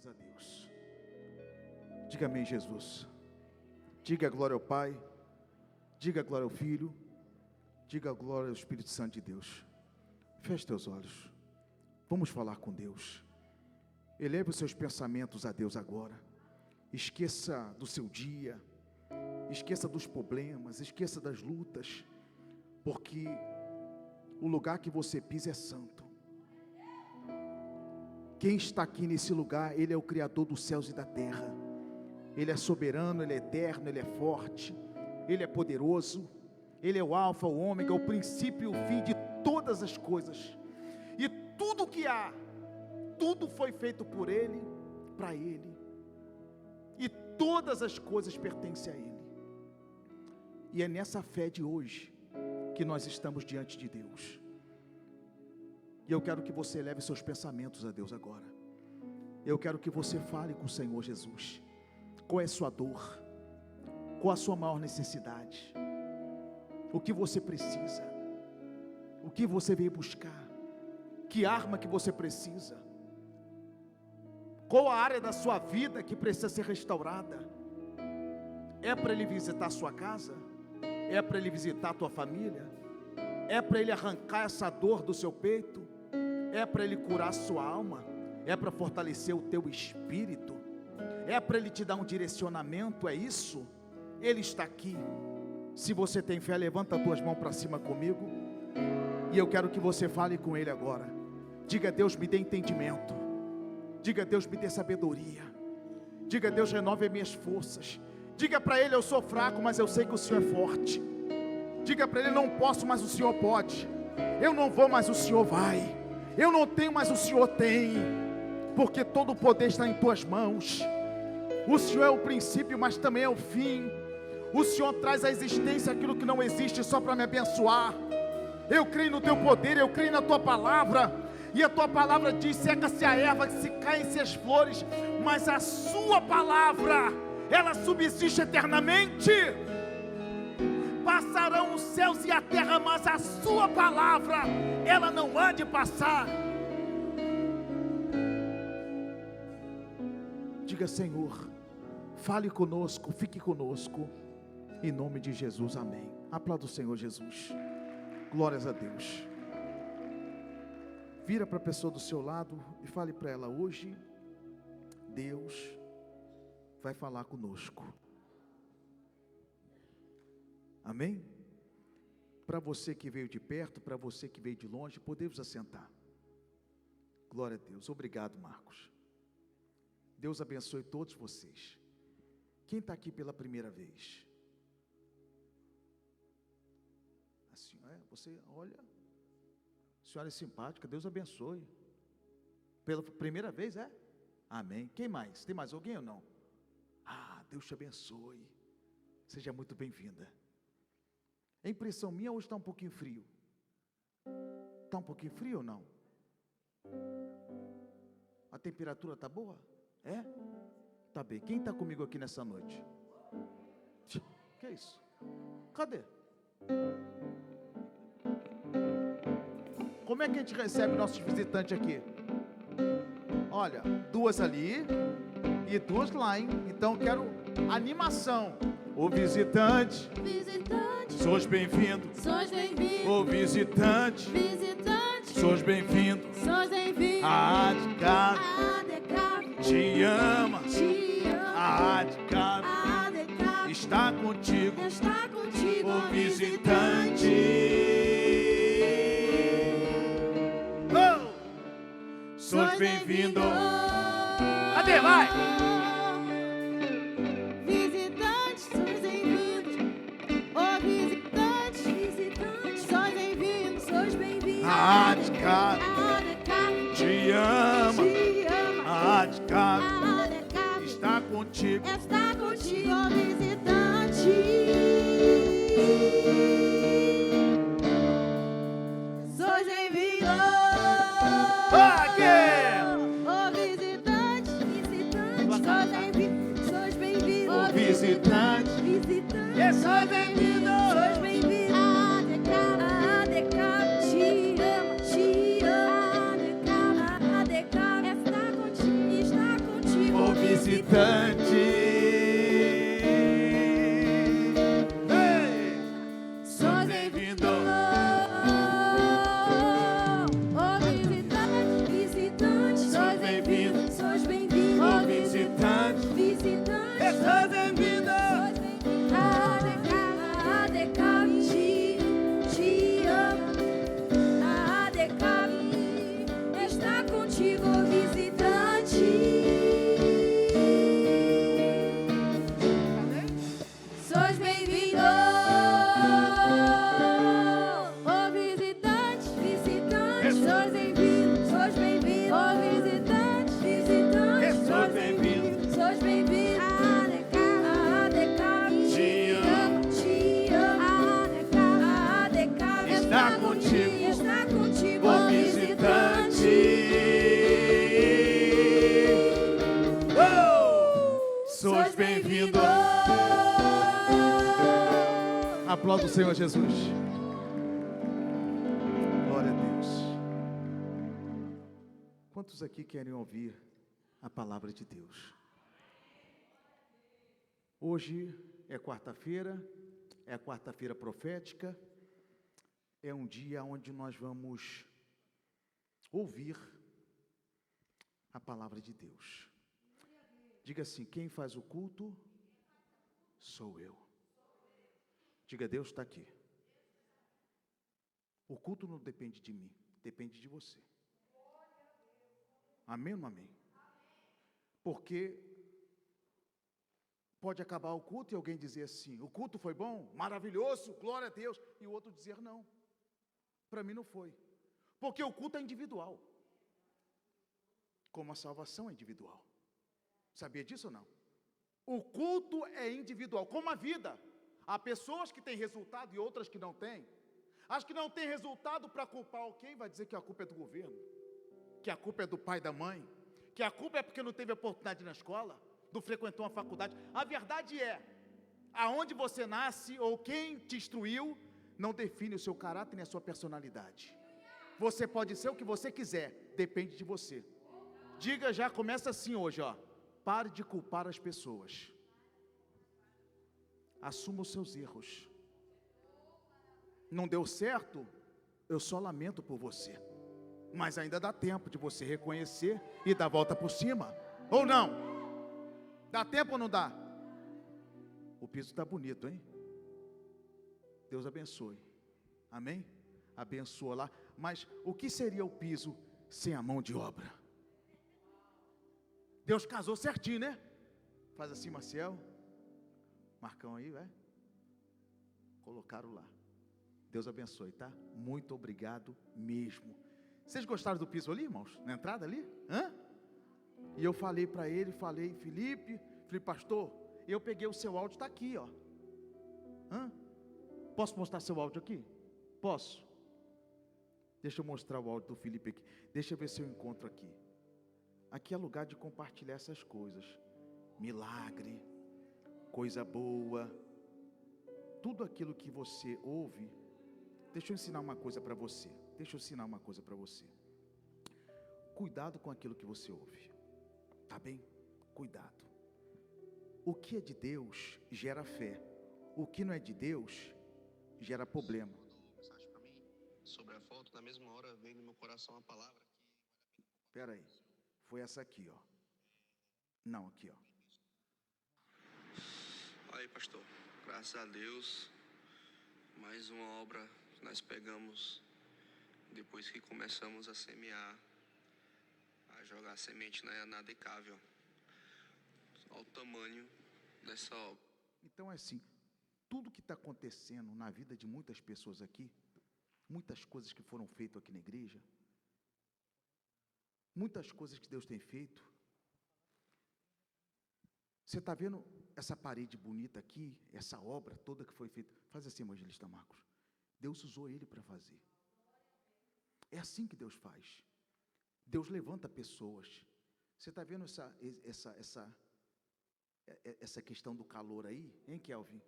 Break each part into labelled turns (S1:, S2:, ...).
S1: Glórias a Deus. Diga amém, Jesus. Diga glória ao Pai. Diga glória ao Filho. Diga glória ao Espírito Santo de Deus. Feche teus olhos. Vamos falar com Deus. Eleve os seus pensamentos a Deus agora. Esqueça do seu dia. Esqueça dos problemas. Esqueça das lutas. Porque o lugar que você pisa é santo. Quem está aqui nesse lugar, Ele é o Criador dos céus e da terra. Ele é soberano, Ele é eterno, Ele é forte, Ele é poderoso. Ele é o alfa, o ômega, o princípio e o fim de todas as coisas. E tudo que há, tudo foi feito por Ele, para Ele. E todas as coisas pertencem a Ele. E é nessa fé de hoje que nós estamos diante de Deus. E eu quero que você leve seus pensamentos a Deus agora. Eu quero que você fale com o Senhor Jesus. Qual é a sua dor? Qual a sua maior necessidade? O que você precisa? O que você veio buscar? Que arma que você precisa? Qual a área da sua vida que precisa ser restaurada? É para Ele visitar a sua casa? É para Ele visitar a tua família? É para Ele arrancar essa dor do seu peito? É para Ele curar a sua alma? É para fortalecer o teu espírito? É para Ele te dar um direcionamento? É isso? Ele está aqui. Se você tem fé, levanta as tuas mãos para cima comigo. E eu quero que você fale com Ele agora. Diga: Deus, me dê entendimento. Diga: Deus, me dê sabedoria. Diga: Deus, renove as minhas forças. Diga para Ele: eu sou fraco, mas eu sei que o Senhor é forte. Diga para Ele: não posso, mas o Senhor pode. Eu não vou, mas o Senhor vai. Eu não tenho, mas o Senhor tem. Porque todo o poder está em tuas mãos. O Senhor é o princípio, mas também é o fim. O Senhor traz à existência aquilo que não existe só para me abençoar. Eu creio no teu poder, eu creio na tua palavra. E a tua palavra diz: seca-se a erva, se caem-se as flores, mas a sua palavra, ela subsiste eternamente. Passarão os céus e a terra, mas a sua palavra, ela não há de passar. Diga: Senhor, fale conosco, fique conosco, em nome de Jesus, amém. Aplauda o Senhor Jesus. Glórias a Deus. Vira para a pessoa do seu lado e fale para ela: hoje Deus vai falar conosco. Amém? Para você que veio de perto, para você que veio de longe, podemos assentar. Glória a Deus. Obrigado, Marcos. Deus abençoe todos vocês. Quem está aqui pela primeira vez? A senhora, você olha, a senhora é simpática, Deus abençoe. Pela primeira vez, é? Amém. Quem mais? Tem mais alguém ou não? Ah, Deus te abençoe. Seja muito bem-vinda. É impressão minha, hoje está um pouquinho frio? Está um pouquinho frio ou não? A temperatura está boa? É? Tá bem. Quem está comigo aqui nessa noite? Que é isso? Cadê? Como é que a gente recebe nossos visitantes aqui? Olha, 2 ali e 2 lá, hein? Então quero animação. O visitante, sois bem-vindo. O visitante, sois bem-vindo. A Adecap te ama. A Adecap está contigo. O visitante, sois bem-vindo. Cadê? Vai!
S2: Visitantes, sois bem-vindos. Oh, visitantes, sois bem-vindos, sois bem-vindos.
S1: A Adecap te ama. A Adecap está contigo.
S2: Está contigo, ó visitante. Sois bem-vindos. Ó visitante, sois bem-vindos, sois bem-vindos.
S1: O visitante,
S2: Sois bem-vindos, sois bem-vindos. A Adecap te ama, te ama. A Adecap está contigo,
S1: visitante.
S2: Sois bem-vindo. Oh, visitante, visitante, sois bem-vindo. Sois bem-vindo.
S1: Oh, visitante,
S2: Visitante,
S1: sois bem-vindo.
S2: sois bem-vindo. A Decap te ama. A Decap está contigo, oh, visitante. Sois bem-vindo. Oh, visitante, visitante, sois bem-vindo. Sois bem-vindo. Oh, visitante, visitante, sois bem-vindo. Sois bem-vindo. A Decap te ama. A Decap
S1: Está contigo.
S2: está contigo,
S1: Oh,
S2: oh,
S1: visitante. Sois bem-vindo. Aplauda o Senhor Jesus. Glória a Deus. Quantos aqui querem ouvir a palavra de Deus? Hoje é quarta-feira, é a quarta-feira profética. É um dia onde nós vamos ouvir a palavra de Deus. Diga assim: quem faz o culto sou eu. Diga: Deus está aqui. O culto não depende de mim, depende de você. Amém ou não amém? Porque pode acabar o culto e alguém dizer assim: o culto foi bom, maravilhoso, glória a Deus, e o outro dizer: não, para mim não foi. Porque o culto é individual, como a salvação é individual. Sabia disso ou não? O culto é individual, como a vida. Há pessoas que têm resultado e outras que não têm. As que não têm resultado, para culpar alguém, vai dizer que a culpa é do governo, que a culpa é do pai e da mãe, que a culpa é porque não teve oportunidade na escola, não frequentou uma faculdade. A verdade é, aonde você nasce ou quem te instruiu, não define o seu caráter nem a sua personalidade. Você pode ser o que você quiser, depende de você. Diga, já começa assim hoje, ó: pare de culpar as pessoas. Assuma os seus erros. Não deu certo? Eu só lamento por você. Mas ainda dá tempo de você reconhecer e dar a volta por cima. Ou não? Dá tempo ou não dá? O piso está bonito, hein? Deus abençoe. Amém? Abençoa lá. Mas o que seria o piso sem a mão de obra? Deus casou certinho, né? Faz assim, Marcel. Marcão aí, vai. Colocaram lá. Deus abençoe, tá? Muito obrigado mesmo. Vocês gostaram do piso ali, irmãos? Na entrada ali? Hã? E eu falei para ele, Felipe, pastor, eu peguei o seu áudio, está aqui, ó. Hã? Posso mostrar seu áudio aqui? Posso? Deixa eu mostrar o áudio do Felipe aqui. Deixa eu ver se eu encontro aqui. Aqui é lugar de compartilhar essas coisas. Milagre, coisa boa, tudo aquilo que você ouve. Deixa eu ensinar uma coisa para você. Cuidado com aquilo que você ouve. Tá bem? Cuidado. O que é de Deus gera fé. O que não é de Deus gera problema.
S3: Mensagem para mim sobre a foto, na mesma hora veio no meu coração a palavra que...
S1: Espera aí. Foi essa aqui, ó. Não, aqui, ó.
S3: Aí, pastor, graças a Deus, mais uma obra que nós pegamos depois que começamos a semear, a jogar semente na Decável. Olha o tamanho dessa obra.
S1: Então é assim, tudo que está acontecendo na vida de muitas pessoas aqui, muitas coisas que foram feitas aqui na igreja, muitas coisas que Deus tem feito. Você está vendo essa parede bonita aqui, essa obra toda que foi feita? Faz assim, evangelista Marcos. Deus usou ele para fazer. É assim que Deus faz. Deus levanta pessoas. Você está vendo essa questão do calor aí, hein, Kelvin?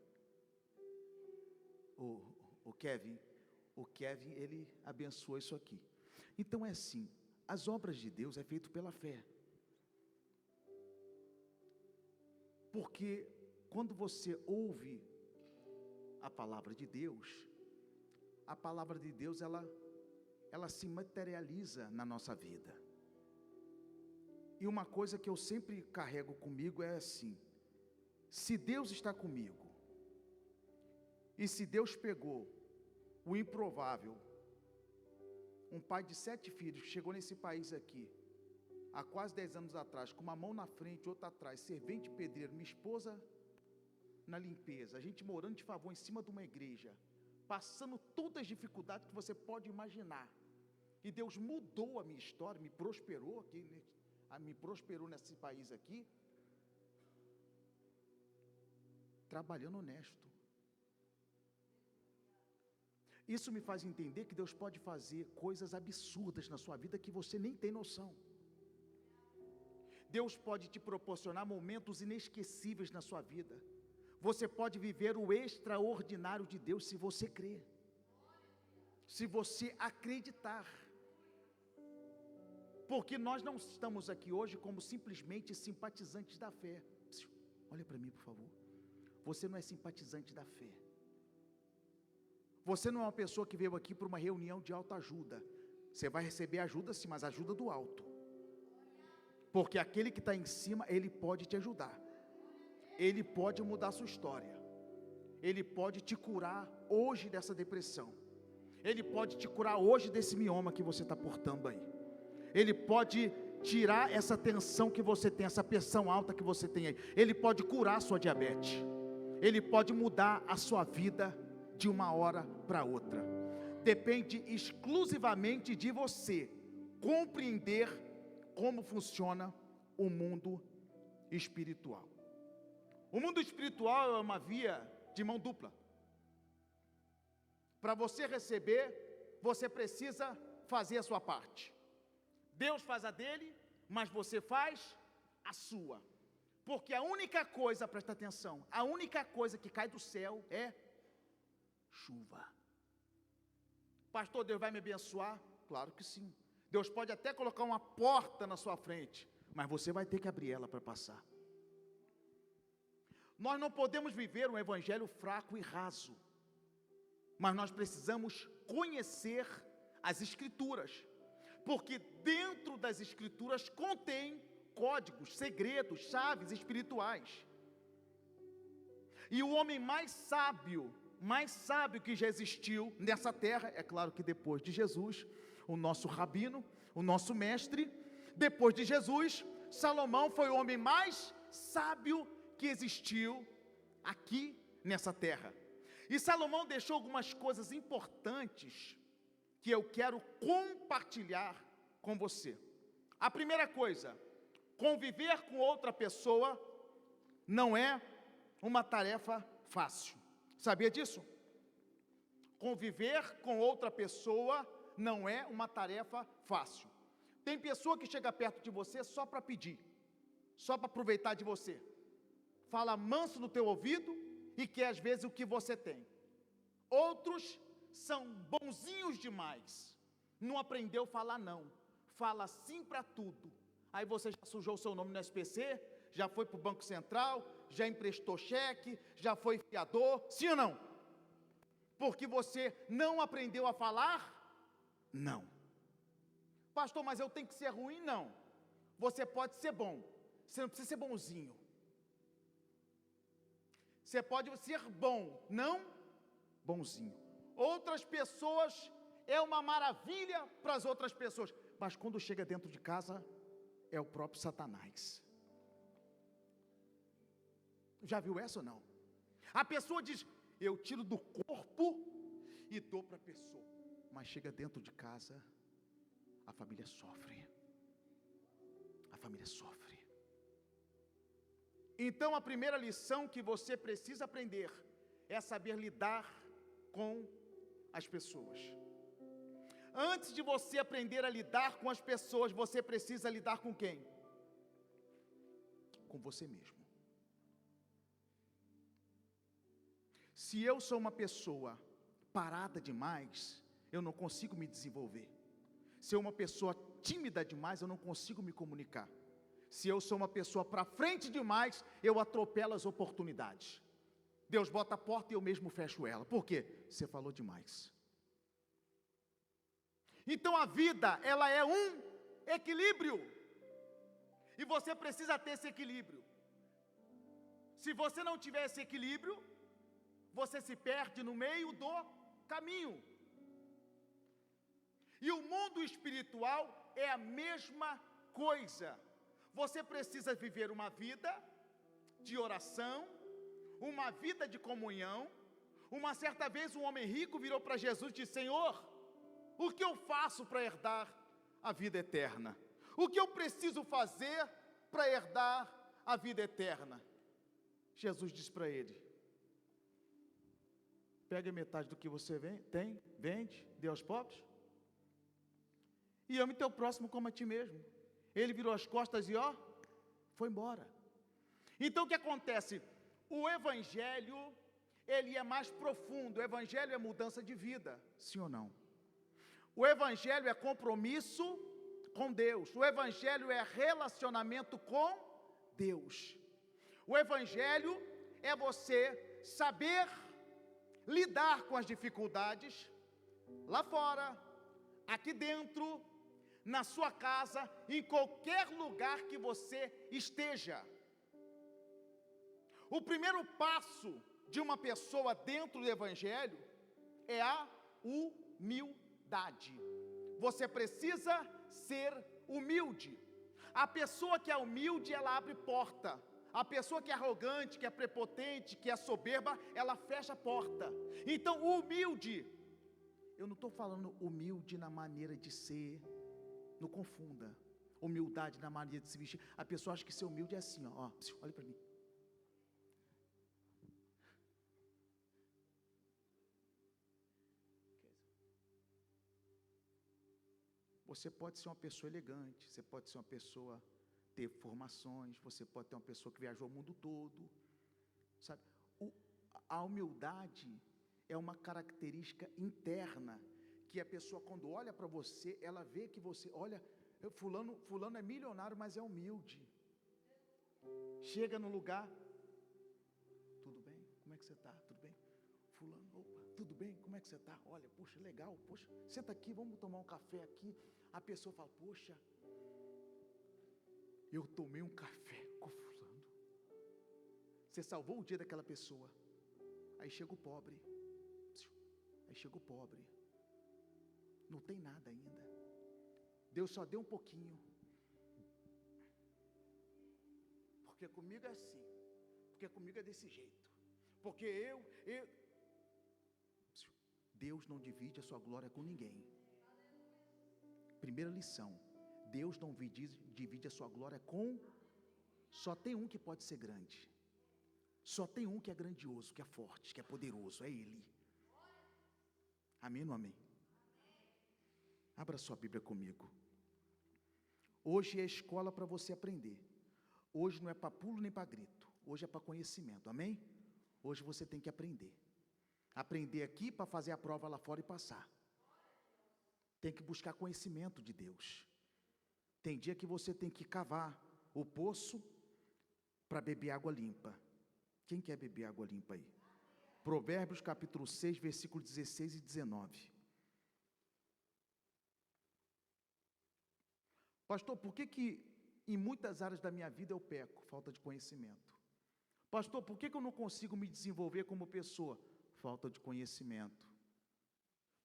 S1: O Kevin, ele abençoou isso aqui. Então é assim, as obras de Deus é feito pela fé. Porque quando você ouve a palavra de Deus, a palavra de Deus, ela se materializa na nossa vida. E uma coisa que eu sempre carrego comigo é assim: se Deus está comigo, e se Deus pegou o improvável, um pai de 7 filhos que chegou nesse país aqui, há quase 10 anos atrás, com uma mão na frente, outra atrás, servente pedreiro, minha esposa na limpeza, a gente morando de favor em cima de uma igreja, passando todas as dificuldades que você pode imaginar, e Deus mudou a minha história, me prosperou aqui, me prosperou nesse país aqui, trabalhando honesto. Isso me faz entender que Deus pode fazer coisas absurdas na sua vida que você nem tem noção. Deus pode te proporcionar momentos inesquecíveis na sua vida. Você pode viver o extraordinário de Deus se você crer, se você acreditar. Porque nós não estamos aqui hoje como simplesmente simpatizantes da fé. Olha para mim, por favor. Você não é simpatizante da fé. Você não é uma pessoa que veio aqui para uma reunião de autoajuda. Você vai receber ajuda sim, mas ajuda do alto. Porque aquele que está em cima, ele pode te ajudar. Ele pode mudar a sua história. Ele pode te curar hoje dessa depressão. Ele pode te curar hoje desse mioma que você está portando aí. Ele pode tirar essa tensão que você tem, essa pressão alta que você tem aí. Ele pode curar a sua diabetes. Ele pode mudar a sua vida de uma hora para outra. Depende exclusivamente de você compreender como funciona o mundo espiritual. O mundo espiritual é uma via de mão dupla. Para você receber, você precisa fazer a sua parte. Deus faz a dele, mas você faz a sua. Porque a única coisa, presta atenção, a única coisa que cai do céu é chuva. Pastor, Deus vai me abençoar? Claro que sim. Deus pode até colocar uma porta na sua frente, mas você vai ter que abrir ela para passar. Nós não podemos viver um evangelho fraco e raso, mas nós precisamos conhecer as escrituras, porque dentro das escrituras contém códigos, segredos, chaves espirituais. E o homem mais sábio que já existiu nessa terra, é claro que depois de Jesus, o nosso rabino, o nosso mestre, depois de Jesus, Salomão foi o homem mais sábio que existiu aqui nessa terra. E Salomão deixou algumas coisas importantes que eu quero compartilhar com você. A primeira coisa, conviver com outra pessoa não é uma tarefa fácil. Sabia disso? Conviver com outra pessoa não é uma tarefa fácil. Tem pessoa que chega perto de você só para pedir, só para aproveitar de você. Fala manso no teu ouvido e quer às vezes o que você tem. Outros são bonzinhos demais, não aprendeu a falar não, fala sim para tudo. Aí você já sujou o seu nome no SPC, já foi para o Banco Central, já emprestou cheque, já foi fiador, sim ou não? Porque você não aprendeu a falar não. Pastor, mas eu tenho que ser ruim? Não. Você pode ser bom, você não precisa ser bonzinho. Você pode ser bom, não bonzinho. Outras pessoas, é uma maravilha para as outras pessoas, mas quando chega dentro de casa, é o próprio Satanás. Já viu essa ou não? A pessoa diz, eu tiro do corpo e dou para a pessoa, mas chega dentro de casa, a família sofre. A família sofre. Então a primeira lição que você precisa aprender é saber lidar com as pessoas. Antes de você aprender a lidar com as pessoas, você precisa lidar com quem? Com você mesmo. Se eu sou uma pessoa parada demais, eu não consigo me desenvolver. Se eu sou uma pessoa tímida demais, eu não consigo me comunicar. Se eu sou uma pessoa para frente demais, eu atropelo as oportunidades. Deus bota a porta e eu mesmo fecho ela. Por quê? Você falou demais. Então a vida, ela é um equilíbrio. E você precisa ter esse equilíbrio. Se você não tiver esse equilíbrio, você se perde no meio do caminho. E o mundo espiritual é a mesma coisa. Você precisa viver uma vida de oração, uma vida de comunhão. Uma certa vez um homem rico virou para Jesus e disse: Senhor, o que eu faço para herdar a vida eterna? O que eu preciso fazer para herdar a vida eterna? Jesus disse para ele: pega metade do que você tem, vende, dê aos pobres, e ame teu próximo como a ti mesmo. Ele virou as costas e foi embora. Então o que acontece? O evangelho, ele é mais profundo. O evangelho é mudança de vida, sim ou não? O evangelho é compromisso com Deus. O evangelho é relacionamento com Deus. O evangelho é você saber lidar com as dificuldades lá fora, aqui dentro, na sua casa, em qualquer lugar que você esteja. O primeiro passo de uma pessoa dentro do evangelho é a humildade. Você precisa ser humilde. A pessoa que é humilde, ela abre porta. A pessoa que é arrogante, que é prepotente, que é soberba, ela fecha a porta. Então, o humilde, eu não estou falando humilde na maneira de ser, não confunda. Humildade na maneira de se vestir. A pessoa acha que ser humilde é assim, olha para mim. Você pode ser uma pessoa elegante, você pode ser uma pessoa, ter formações, você pode ter uma pessoa que viajou o mundo todo, sabe? A humildade é uma característica interna, que a pessoa quando olha para você, ela vê que você, olha, fulano é milionário, mas é humilde. Chega no lugar, tudo bem? Como é que você está? Tudo bem? Fulano, opa, tudo bem? Como é que você está? Olha, poxa, legal, poxa, senta aqui, vamos tomar um café aqui. A pessoa fala: poxa, eu tomei um café com fulano. Você salvou o dia daquela pessoa. Aí chega o pobre. Não tem nada ainda. Deus só deu um pouquinho. Porque comigo é assim. Porque comigo é desse jeito. Porque eu... Deus não divide a sua glória com ninguém. Primeira lição: Deus não divide a sua glória com... Só tem um que pode ser grande. Só tem um que é grandioso, que é forte, que é poderoso, é Ele. Amém ou não amém? Abra sua Bíblia comigo. Hoje é escola para você aprender. Hoje não é para pulo nem para grito. Hoje é para conhecimento, amém? Hoje você tem que aprender. Aprender aqui para fazer a prova lá fora e passar. Tem que buscar conhecimento de Deus. Tem dia que você tem que cavar o poço para beber água limpa. Quem quer beber água limpa aí? Provérbios capítulo 6, versículos 16 e 19. Pastor, por que em muitas áreas da minha vida eu peco? Falta de conhecimento. Pastor, por que eu não consigo me desenvolver como pessoa? Falta de conhecimento.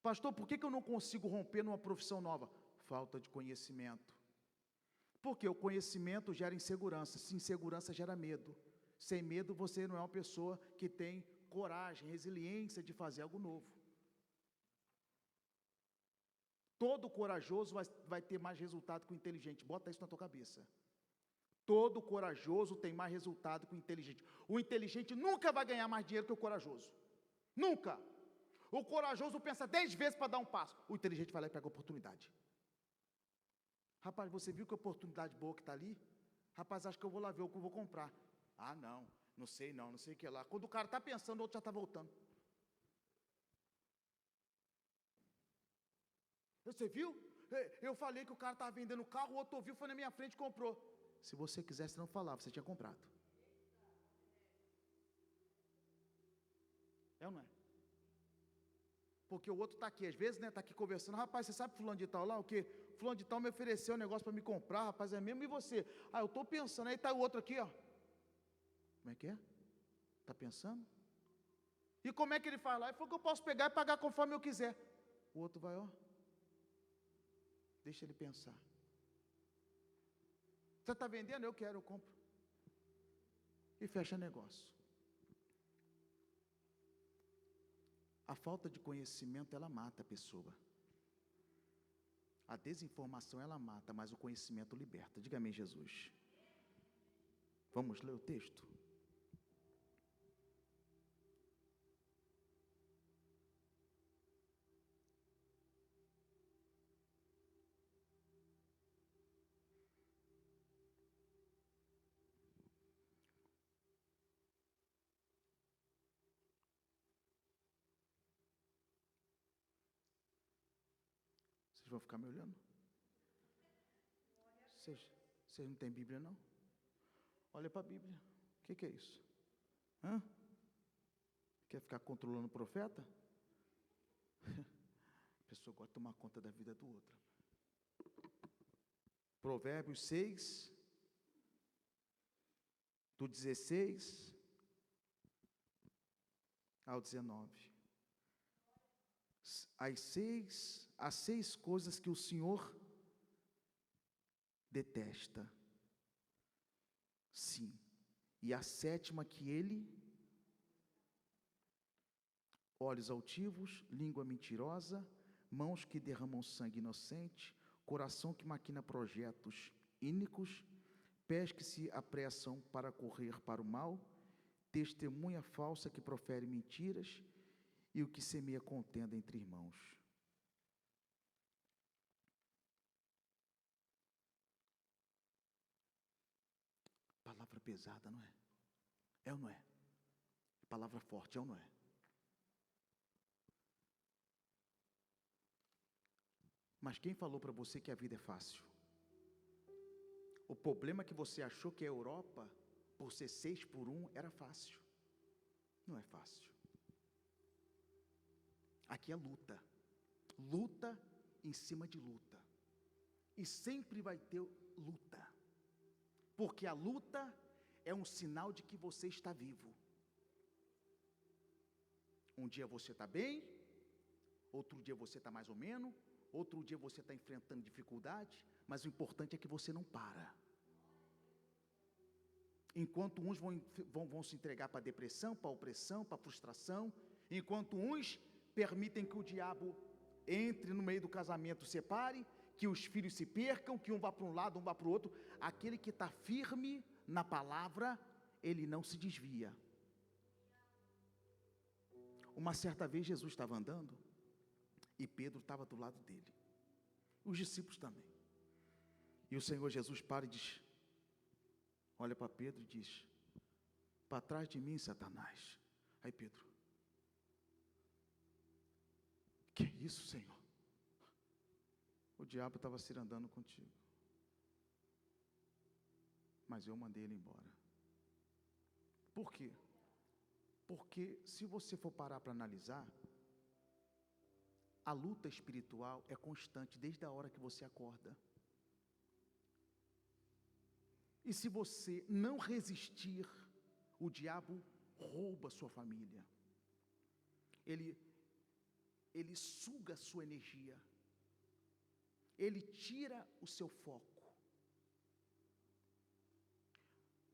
S1: Pastor, por que eu não consigo romper numa profissão nova? Falta de conhecimento. Porque o conhecimento gera insegurança. Se insegurança gera medo. Sem medo você não é uma pessoa que tem coragem, resiliência de fazer algo novo. Todo corajoso vai ter mais resultado que o inteligente. Bota isso na tua cabeça. Todo corajoso tem mais resultado que o inteligente. O inteligente nunca vai ganhar mais dinheiro que o corajoso. Nunca. O corajoso pensa 10 vezes para dar um passo. O inteligente vai lá e pega a oportunidade. Rapaz, você viu que oportunidade boa que está ali? Rapaz, acho que eu vou lá ver o que eu vou comprar. Ah, não sei o que lá. Quando o cara está pensando, o outro já está voltando. Você viu? Eu falei que o cara estava vendendo o carro, o outro ouviu, foi na minha frente e comprou. Se você quisesse não falava, você tinha comprado. É ou não é? Porque o outro está aqui, às vezes, né, está aqui conversando, rapaz, você sabe fulano de tal lá, o quê? Fulano de tal me ofereceu um negócio para me comprar, rapaz, é mesmo, e você? Ah, eu estou pensando, aí está o outro aqui, ó. Como é que é? Está pensando? E como é que ele faz lá? Ele falou que eu posso pegar e pagar conforme eu quiser. O outro vai, ó. Deixa ele pensar. Você está vendendo? Eu quero, eu compro. E fecha negócio. A falta de conhecimento, ela mata a pessoa. A desinformação, ela mata, mas o conhecimento liberta. Diga amém, Jesus. Vamos ler o texto? Vocês vão ficar me olhando? Vocês não têm Bíblia, não? Olha para a Bíblia. O que é isso? Hã? Quer ficar controlando o profeta? A pessoa gosta de tomar conta da vida do outro. Provérbios 6, do 16 ao 19. As seis coisas que o Senhor detesta. Sim. E a sétima que ele: olhos altivos, língua mentirosa, mãos que derramam sangue inocente, coração que maquina projetos ínicos, pés que se apressam para correr para o mal, testemunha falsa que profere mentiras e o que semeia contenda entre irmãos. Palavra pesada, não é? É ou não é? Palavra forte, é ou não é? Mas quem falou para você que a vida é fácil? O problema é que você achou que a Europa, por ser 6x1, era fácil. Não é fácil. Aqui é luta. Luta em cima de luta. E sempre vai ter luta. Porque a luta é um sinal de que você está vivo. Um dia você está bem, outro dia você está mais ou menos, outro dia você está enfrentando dificuldade, mas o importante é que você não para. Enquanto uns vão se entregar para a depressão, para a opressão, para a frustração, enquanto uns permitem que o diabo entre no meio do casamento, separe, que os filhos se percam, que um vá para um lado, um vá para o outro, aquele que está firme na palavra, ele não se desvia. Uma certa vez Jesus estava andando, e Pedro estava do lado dele, os discípulos também, e o Senhor Jesus para e diz, olha para Pedro e diz, para trás de mim, Satanás. Aí Pedro, que é isso, Senhor? O diabo estava cirandando contigo, mas eu mandei ele embora. Por quê? Porque se você for parar para analisar, a luta espiritual é constante desde a hora que você acorda. E se você não resistir, o diabo rouba a sua família. Ele suga a sua energia. Ele tira o seu foco.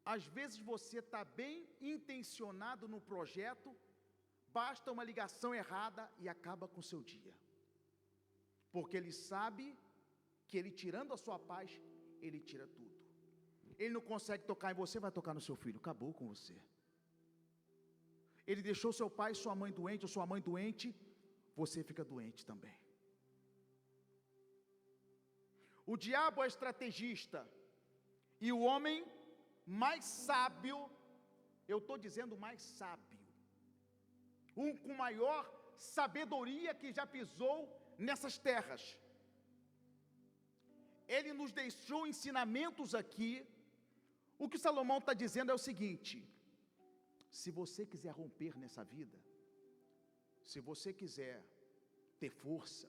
S1: Às vezes você está bem intencionado no projeto, basta uma ligação errada e acaba com o seu dia. Porque ele sabe que ele tirando a sua paz, ele tira tudo. Ele não consegue tocar em você, vai tocar no seu filho, acabou com você. Ele deixou seu pai e sua mãe doente, ou sua mãe doente, você fica doente também. O diabo é estrategista, e o homem mais sábio, eu estou dizendo mais sábio, um com maior sabedoria que já pisou nessas terras, ele nos deixou ensinamentos aqui, O que Salomão está dizendo é o seguinte: se você quiser romper nessa vida, se você quiser ter força,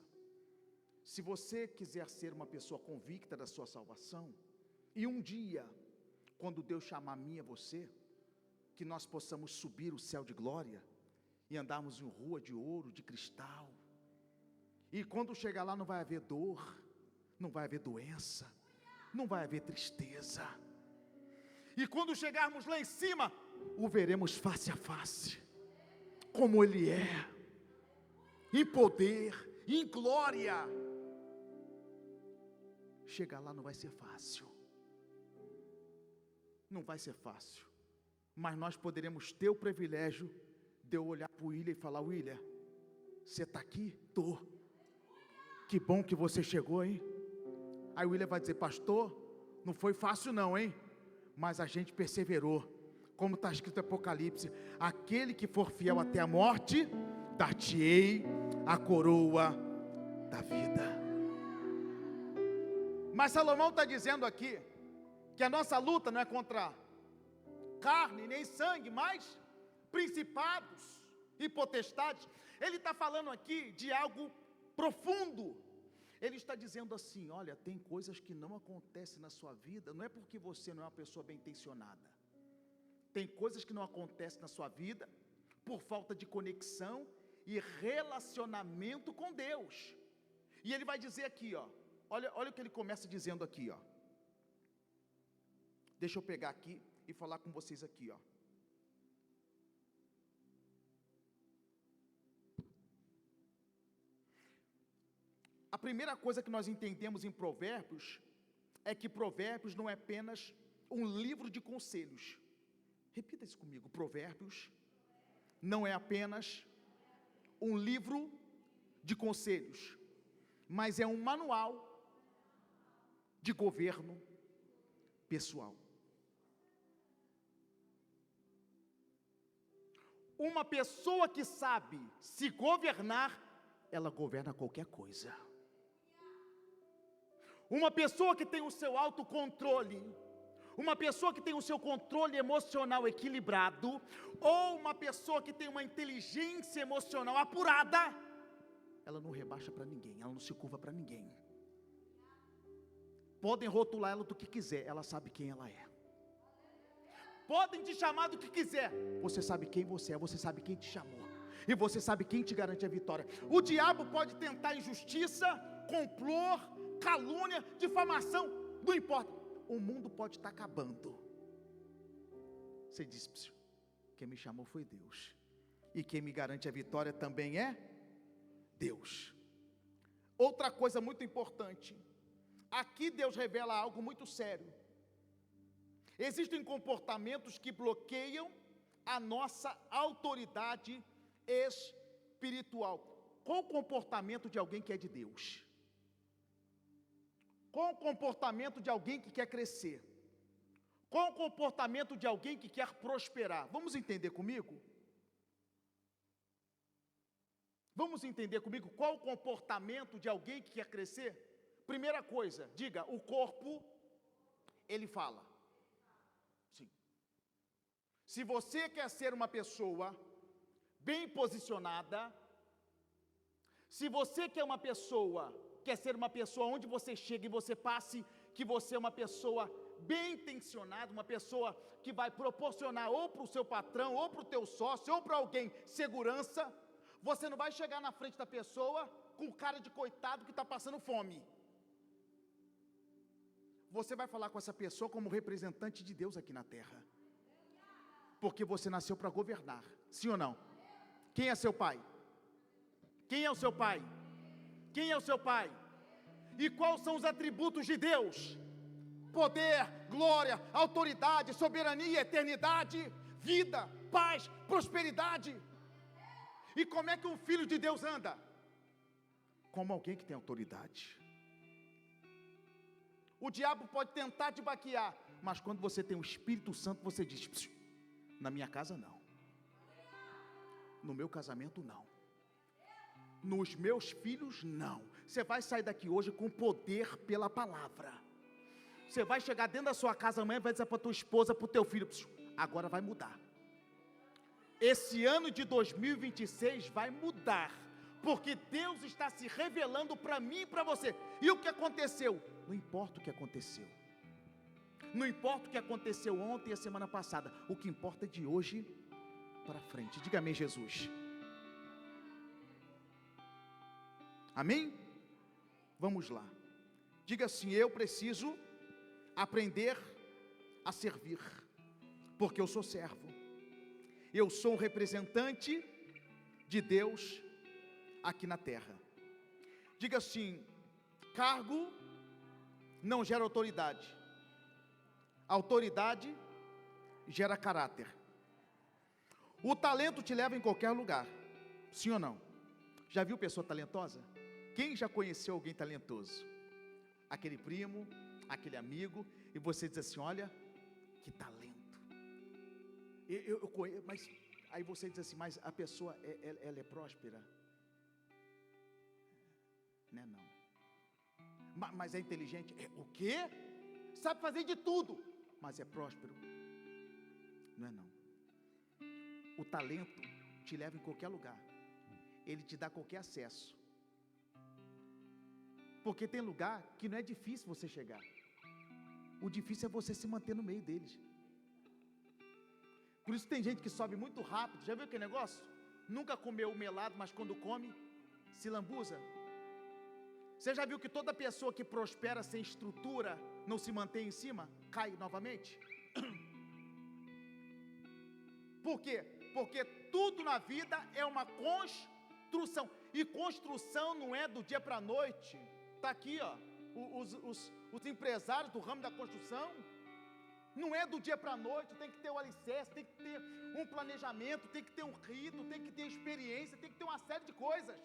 S1: se você quiser ser uma pessoa convicta da sua salvação, e um dia, quando Deus chamar a mim e a você, que nós possamos subir o céu de glória, e andarmos em rua de ouro, de cristal, e quando chegar lá não vai haver dor, não vai haver doença, não vai haver tristeza, e quando chegarmos lá em cima, o veremos face a face, como Ele é, em poder, em glória. Chegar lá não vai ser fácil, não vai ser fácil, mas nós poderemos ter o privilégio de eu olhar para o William e falar: William, você está aqui? Tô. Que bom que você chegou, hein? Aí o William vai dizer: pastor, não foi fácil não, hein? Mas a gente perseverou, como está escrito em Apocalipse: aquele que for fiel até a morte, dar-te-ei a coroa da vida. Mas Salomão está dizendo aqui, que a nossa luta não é contra carne nem sangue, mas principados e potestades. Ele está falando aqui de algo profundo. Ele está dizendo assim: olha, tem coisas que não acontecem na sua vida, não é porque você não é uma pessoa bem intencionada, tem coisas que não acontecem na sua vida por falta de conexão e relacionamento com Deus. E ele vai dizer aqui, ó, olha o que ele começa dizendo aqui, ó. Deixa eu pegar aqui e falar com vocês aqui, ó. A primeira coisa que nós entendemos em Provérbios é que Provérbios não é apenas um livro de conselhos. Repita isso comigo: Provérbios não é apenas um livro de conselhos, mas é um manual de governo pessoal. Uma pessoa que sabe se governar, ela governa qualquer coisa. Uma pessoa que tem o seu autocontrole, uma pessoa que tem o seu controle emocional equilibrado, ou uma pessoa que tem uma inteligência emocional apurada, ela não rebaixa para ninguém, ela não se curva para ninguém. Podem rotular ela do que quiser, ela sabe quem ela é. Podem te chamar do que quiser, você sabe quem você é, você sabe quem te chamou, e você sabe quem te garante a vitória. O diabo pode tentar injustiça, complô, calúnia, difamação, não importa, o mundo pode estar acabando. Você diz: quem me chamou foi Deus, e quem me garante a vitória também é Deus. Outra coisa muito importante, aqui Deus revela algo muito sério. Existem comportamentos que bloqueiam a nossa autoridade espiritual. Qual o comportamento de alguém que é de Deus? Qual o comportamento de alguém que quer crescer? Qual o comportamento de alguém que quer prosperar? Vamos entender comigo? Vamos entender comigo qual o comportamento de alguém que quer crescer? Primeira coisa, diga: o corpo, ele fala. Sim. Se você quer ser uma pessoa bem posicionada, se você quer ser uma pessoa onde você chega e você passe que você é uma pessoa bem intencionada, uma pessoa que vai proporcionar ou para o seu patrão, ou para o teu sócio, ou para alguém segurança, você não vai chegar na frente da pessoa com cara de coitado que está passando fome. Você vai falar com essa pessoa como representante de Deus aqui na terra, porque você nasceu para governar, sim ou não? Quem é seu pai? Quem é o seu pai? Quem é o seu pai? E quais são os atributos de Deus? Poder, glória, autoridade, soberania, eternidade, vida, paz, prosperidade. E como é que um filho de Deus anda? Como alguém que tem autoridade. O diabo pode tentar te baquear, mas quando você tem o Espírito Santo, você diz: na minha casa não, no meu casamento não, nos meus filhos não. Você vai sair daqui hoje com poder pela palavra. Você vai chegar dentro da sua casa amanhã e vai dizer para tua esposa, para o teu filho, agora vai mudar. Esse ano de 2026 vai mudar, porque Deus está se revelando para mim e para você. E o que aconteceu? Não importa o que aconteceu. Não importa o que aconteceu ontem e a semana passada. O que importa é de hoje para frente. Diga amém, Jesus. Amém? Vamos lá. Diga assim: eu preciso aprender a servir, porque eu sou servo. Eu sou um representante de Deus aqui na terra. Diga assim: cargo não gera autoridade. Autoridade gera caráter. O talento te leva em qualquer lugar. Sim ou não? Já viu pessoa talentosa? Quem já conheceu alguém talentoso? Aquele primo, aquele amigo, e você diz assim: olha, que talento. Eu conheço, mas aí você diz assim: mas a pessoa, ela é próspera? Não. Mas é inteligente? O quê? Sabe fazer de tudo, mas é próspero? Não. O talento te leva em qualquer lugar. Ele te dá qualquer acesso. Porque tem lugar que não é difícil você chegar. O difícil é você se manter no meio deles. Por isso tem gente que sobe muito rápido. Já viu aquele negócio? Nunca comeu melado, mas quando come, se lambuza. Você já viu que toda pessoa que prospera sem estrutura, não se mantém em cima, cai novamente? Por quê? Porque tudo na vida é uma construção. E construção não é do dia para a noite. Está aqui, ó, os empresários do ramo da construção. Não é do dia para a noite. Tem que ter o alicerce, tem que ter um planejamento, tem que ter um rito, tem que ter experiência, tem que ter uma série de coisas.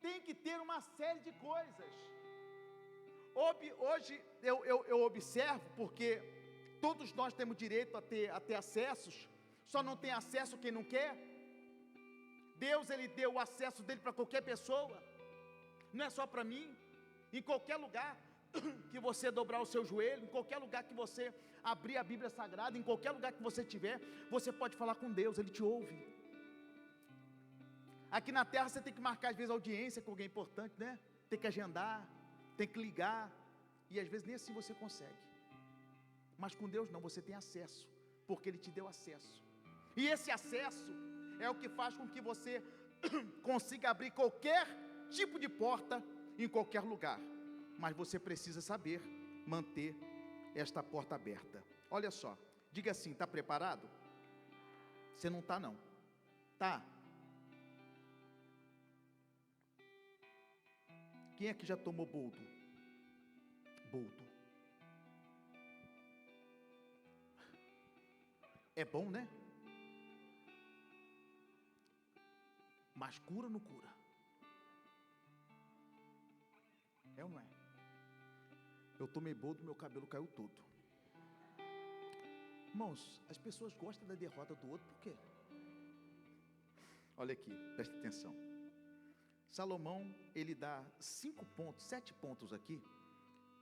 S1: Tem que ter uma série de coisas. Hoje eu observo, porque todos nós temos direito a ter acessos, só não tem acesso quem não quer. Deus, Ele deu o acesso dele para qualquer pessoa, não é só para mim. Em qualquer lugar que você dobrar o seu joelho, em qualquer lugar que você abrir a Bíblia Sagrada, em qualquer lugar que você estiver, você pode falar com Deus, Ele te ouve. Aqui na terra você tem que marcar às vezes audiência com alguém importante, né? Tem que agendar, tem que ligar, e às vezes nem assim você consegue. Mas com Deus não, você tem acesso, porque Ele te deu acesso. E esse acesso é o que faz com que você consiga abrir qualquer tipo de porta em qualquer lugar. Mas você precisa saber manter esta porta aberta. Olha só, diga assim: está preparado? Você não está não. Tá? Quem aqui já tomou boldo? Boldo. É bom, né? Mas cura ou não cura? É ou não é? Eu tomei boldo, meu cabelo caiu todo. Irmãos, as pessoas gostam da derrota do outro, por quê? Olha aqui, preste atenção. Salomão, ele dá 7 pontos aqui,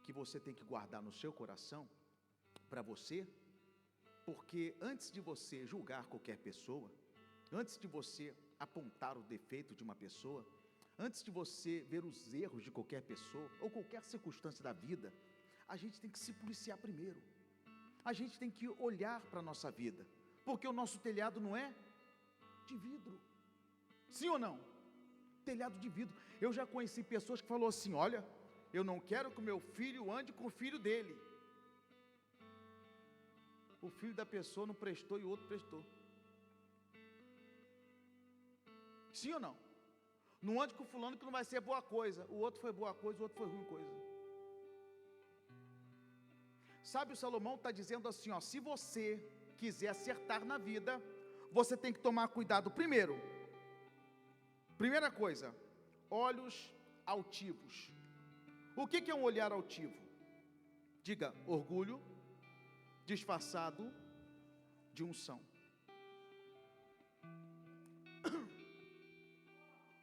S1: que você tem que guardar no seu coração, para você, porque antes de você julgar qualquer pessoa, antes de você apontar o defeito de uma pessoa, antes de você ver os erros de qualquer pessoa, ou qualquer circunstância da vida, a gente tem que se policiar primeiro. A gente tem que olhar para a nossa vida, porque o nosso telhado não é de vidro. Sim ou não? Telhado de vidro. Eu já conheci pessoas que falaram assim: olha, eu não quero que o meu filho ande com o filho dele. O filho da pessoa não prestou e o outro prestou. Sim ou não? Não ande com fulano que não vai ser boa coisa. O outro foi boa coisa, o outro foi ruim coisa. Sabe, o Salomão está dizendo assim, ó: se você quiser acertar na vida, você tem que tomar cuidado. Primeira coisa, olhos altivos. O que é um olhar altivo? Diga: orgulho disfarçado de unção.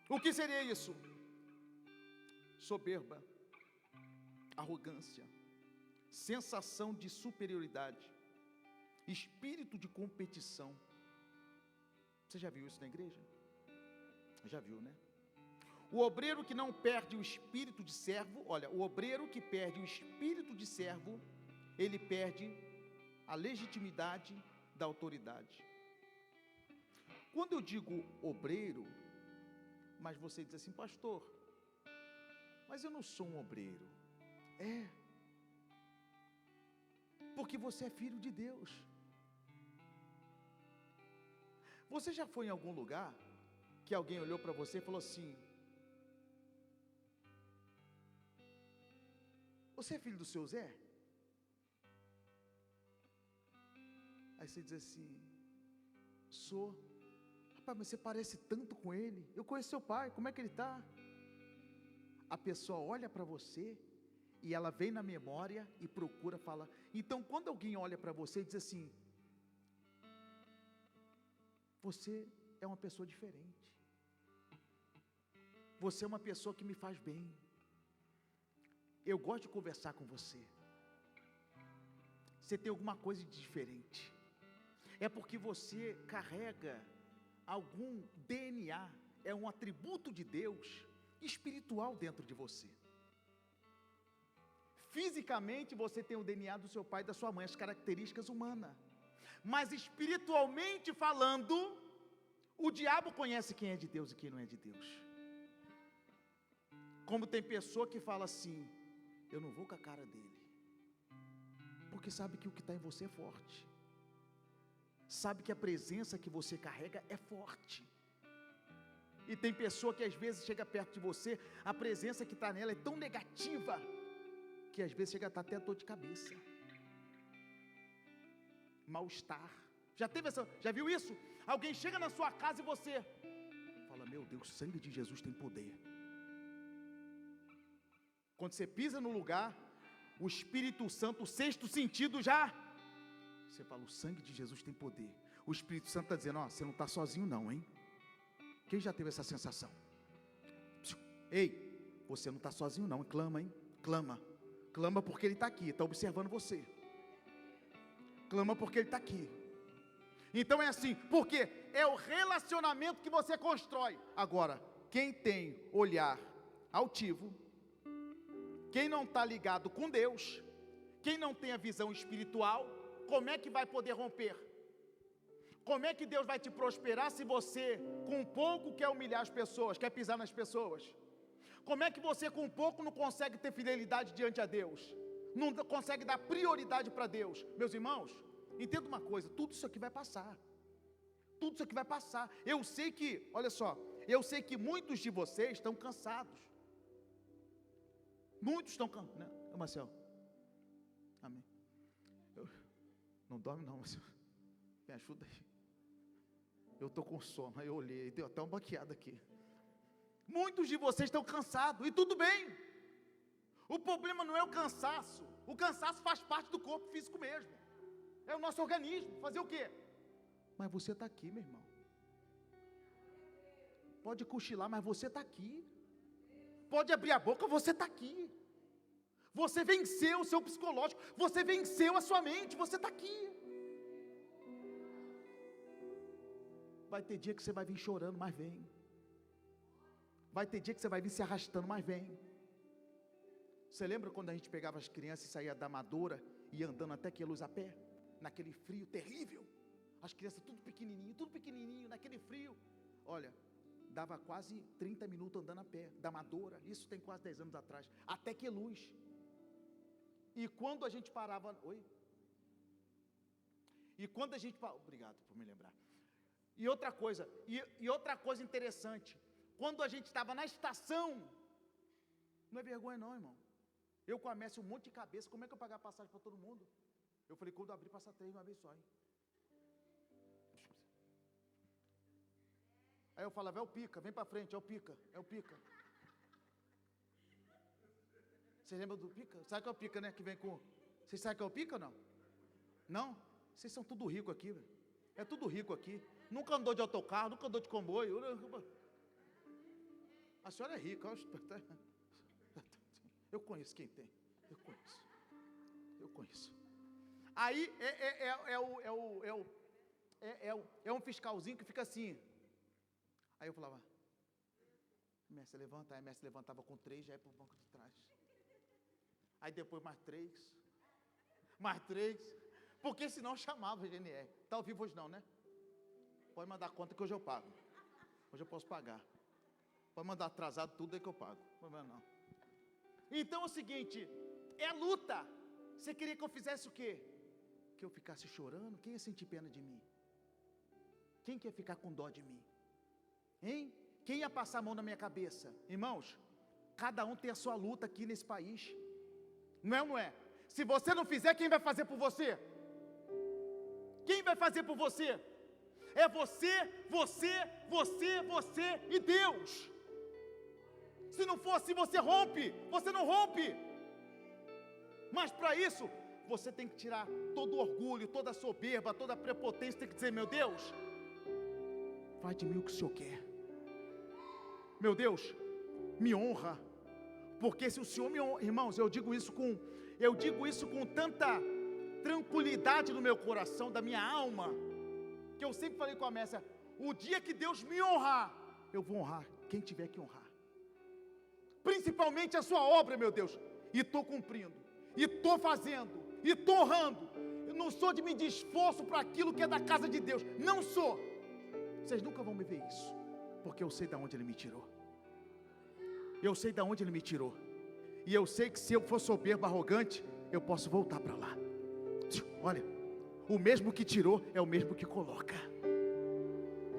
S1: O que seria isso? Soberba, arrogância, sensação de superioridade, espírito de competição. Você já viu isso na igreja? Já viu, né? O obreiro que não perde o espírito de servo, olha, o obreiro que perde o espírito de servo, ele perde a legitimidade da autoridade. Quando eu digo obreiro, mas você diz assim, pastor, mas eu não sou um obreiro. Porque você é filho de Deus. Você já foi em algum lugar que alguém olhou para você e falou assim, você é filho do seu Zé? Aí você diz assim, sou. Rapaz, mas você parece tanto com ele. Eu conheço seu pai, como é que ele está? A pessoa olha para você e ela vem na memória e procura falar. Então, quando alguém olha para você e diz assim, você é uma pessoa diferente. Você é uma pessoa que me faz bem. Eu gosto de conversar com você. Você tem alguma coisa de diferente. É porque você carrega algum DNA, é um atributo de Deus espiritual dentro de você. Fisicamente você tem o DNA do seu pai e da sua mãe, as características humanas. Mas espiritualmente falando, o diabo conhece quem é de Deus e quem não é de Deus. Como tem pessoa que fala assim, eu não vou com a cara dele, porque sabe que o que está em você é forte, sabe que a presença que você carrega é forte. E tem pessoa que às vezes chega perto de você, a presença que está nela é tão negativa, que às vezes chega a estar até dor de cabeça, mal-estar. Já viu isso? Alguém chega na sua casa e você fala, meu Deus, o sangue de Jesus tem poder. Quando você pisa no lugar, o Espírito Santo, o sexto sentido já, você fala, o sangue de Jesus tem poder. O Espírito Santo está dizendo, ó, você não está sozinho não, hein? Quem já teve essa sensação? Ei, você não está sozinho não, clama, hein? Clama. Clama porque Ele está aqui, está observando você. Clama porque Ele está aqui. Então é assim, porque é o relacionamento que você constrói. Agora, quem tem olhar altivo, quem não está ligado com Deus, quem não tem a visão espiritual, como é que vai poder romper? Como é que Deus vai te prosperar se você, com pouco, quer humilhar as pessoas, quer pisar nas pessoas? Como é que você, com pouco, não consegue ter fidelidade diante a Deus? Não consegue dar prioridade para Deus? Meus irmãos, entenda uma coisa, tudo isso aqui vai passar. Tudo isso aqui vai passar. Eu sei que, olha só, eu sei que muitos de vocês estão cansados. Muitos estão cansados, né, Marcelo? Amém. Não dorme não, Marcelo. Me ajuda aí. Eu estou com sono, aí eu olhei, deu até uma baqueada aqui. Muitos de vocês estão cansados, e tudo bem. O problema não é o cansaço faz parte do corpo físico mesmo. É o nosso organismo, fazer o quê? Mas você está aqui, meu irmão. Pode cochilar, mas você está aqui. Pode abrir a boca, você está aqui. Você venceu o seu psicológico, você venceu a sua mente, você está aqui. Vai ter dia que você vai vir chorando, mas vem. Vai ter dia que você vai vir se arrastando, mas vem. Você lembra quando a gente pegava as crianças e saía da Amadora e ia andando até Queluz a pé? Naquele frio terrível. As crianças tudo pequenininho, naquele frio. Olha, dava quase 30 minutos andando a pé, da Amadora. Isso tem quase 10 anos atrás. Até Queluz. E quando a gente parava... Oi? E quando a gente... Obrigado por me lembrar. E outra coisa interessante, quando a gente estava na estação, não é vergonha não, irmão. Eu com a Messi um monte de cabeça, como é que eu pagar passagem para todo mundo? Eu falei, quando eu abrir, passa 3 de uma vez só, hein? Aí eu falava, é o pica, vem para frente, é o pica. Você lembra do pica? Sabe que é o pica, né? Que vem com... Vocês sabem que é o pica ou não? Não? Vocês são tudo rico aqui, velho. É tudo rico aqui. Nunca andou de autocarro, nunca andou de comboio. A senhora é rica. Eu conheço quem tem. Eu eu conheço. Aí é um fiscalzinho que fica assim. Aí eu falava, mestre, levanta. Aí mestre levantava com 3, já ia para o banco de trás. Aí depois mais 3, porque senão chamava GNR. Está ao vivo hoje não, né? Pode mandar conta que hoje eu pago. Hoje eu posso pagar. Pode mandar atrasado tudo aí que eu pago. Não. Então é o seguinte, é luta. Você queria que eu fizesse o quê? Que eu ficasse chorando? Quem ia sentir pena de mim? Quem quer ficar com dó de mim? Hein? Quem ia passar a mão na minha cabeça? Irmãos, cada um tem a sua luta aqui nesse país. Não é ou não é? Se você não fizer, quem vai fazer por você? Quem vai fazer por você? É você e Deus. Se não for assim, você rompe. Você não rompe. Mas para isso, você tem que tirar todo o orgulho, toda a soberba, toda a prepotência. Tem que dizer, meu Deus, faz de mim o que o Senhor quer. Meu Deus, me honra. Porque se o Senhor me honra, irmãos, eu digo isso com tanta tranquilidade no meu coração, da minha alma, que eu sempre falei com a Messia, o dia que Deus me honrar, eu vou honrar quem tiver que honrar. Principalmente a sua obra, meu Deus. E estou cumprindo, e estou fazendo, e estou honrando. Eu não sou de medir esforço para aquilo que é da casa de Deus. Não sou. Vocês nunca vão me ver isso, porque eu sei de onde Ele me tirou. Eu sei de onde Ele me tirou. E eu sei que se eu for soberbo, arrogante, eu posso voltar para lá. Olha, o mesmo que tirou é o mesmo que coloca.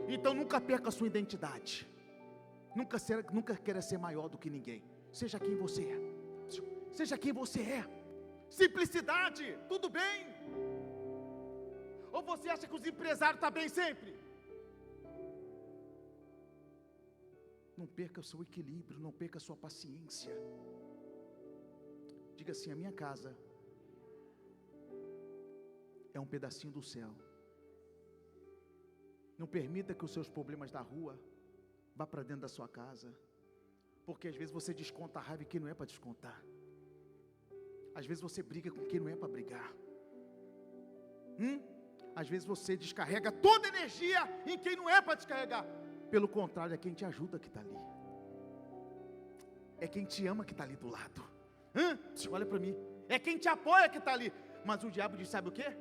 S1: Então nunca perca a sua identidade. Nunca queira ser maior do que ninguém. Seja quem você é. Seja quem você é. Simplicidade, tudo bem. Ou você acha que os empresários estão bem sempre? Não perca o seu equilíbrio, não perca a sua paciência. Diga assim, a minha casa é um pedacinho do céu. Não permita que os seus problemas da rua vá para dentro da sua casa, porque às vezes você desconta a raiva em quem não é para descontar. Às vezes você briga com quem não é para brigar. Às vezes você descarrega toda a energia em quem não é para descarregar. Pelo contrário, é quem te ajuda que está ali. É quem te ama que está ali do lado. Olha para mim. É quem te apoia que está ali. Mas o diabo diz, sabe o quê?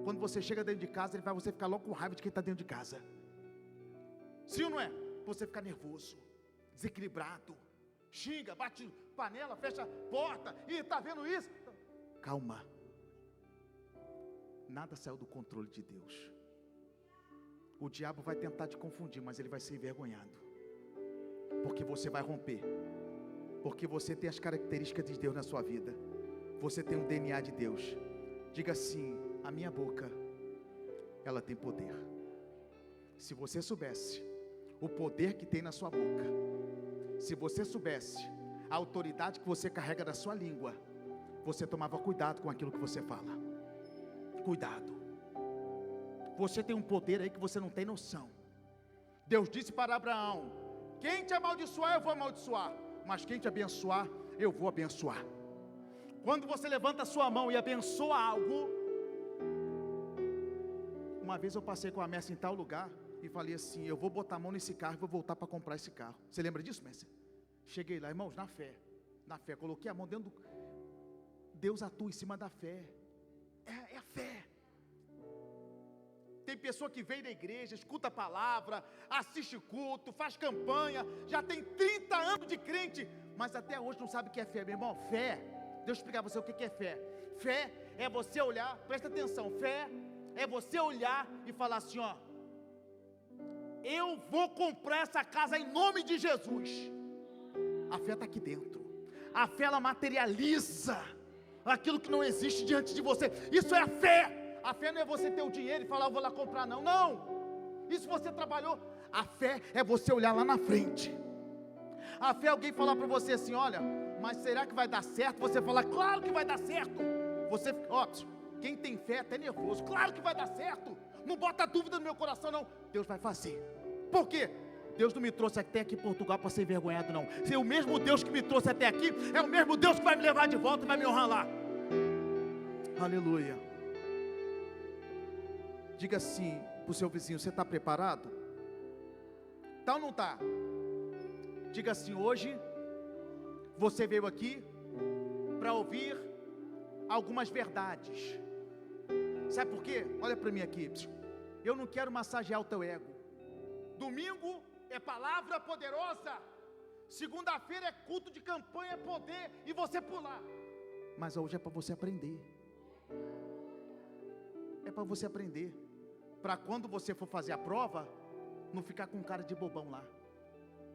S1: Quando você chega dentro de casa, ele vai você ficar logo com raiva de quem está dentro de casa. Sim ou não é? Você fica nervoso, desequilibrado, xinga, bate panela, fecha a porta, e está vendo isso? Calma. Nada saiu do controle de Deus. O diabo vai tentar te confundir, mas ele vai ser envergonhado. Porque você vai romper. Porque você tem as características de Deus na sua vida. Você tem um DNA de Deus. Diga assim, a minha boca, ela tem poder. Se você soubesse o poder que tem na sua boca, se você soubesse a autoridade que você carrega da sua língua, você tomava cuidado com aquilo que você fala. Cuidado. Você tem um poder aí que você não tem noção. Deus disse para Abraão, quem te amaldiçoar eu vou amaldiçoar, mas quem te abençoar eu vou abençoar. Quando você levanta a sua mão e abençoa algo. Uma vez eu passei com a Messi em tal lugar e falei assim, eu vou botar a mão nesse carro e vou voltar para comprar esse carro. Você lembra disso, Messi? Cheguei lá, irmãos, na fé, coloquei a mão dentro do... Deus atua em cima da fé. É a fé. Tem pessoa que vem da igreja, escuta a palavra, assiste culto, faz campanha, já tem 30 anos de crente, mas até hoje não sabe o que é fé, meu irmão. Fé, deixa eu explicar para você o que é fé. Fé é você olhar, presta atenção, fé é você olhar e falar assim, ó, eu vou comprar essa casa em nome de Jesus. A fé está aqui dentro. A fé, ela materializa aquilo que não existe diante de você. Isso é a fé. A fé não é você ter o dinheiro e falar, eu vou lá comprar, não. Não. Isso você trabalhou. A fé é você olhar lá na frente. A fé é alguém falar para você assim, olha, mas será que vai dar certo? Você falar, claro que vai dar certo. Você, ó, quem tem fé é até nervoso. Claro que vai dar certo. Não bota dúvida no meu coração, não. Deus vai fazer. Por quê? Deus não me trouxe até aqui em Portugal para ser envergonhado, não. Se o mesmo Deus que me trouxe até aqui é o mesmo Deus que vai me levar de volta e vai me honrar lá. Aleluia. Diga assim para o seu vizinho: você está preparado? Tá ou não está? Diga assim: hoje você veio aqui para ouvir algumas verdades. Sabe por quê? Olha para mim aqui. Eu não quero massagear o teu ego. Domingo é palavra poderosa. Segunda-feira é culto de campanha, poder e você pular. Mas hoje é para você aprender. É para você aprender. Para quando você for fazer a prova, não ficar com cara de bobão lá.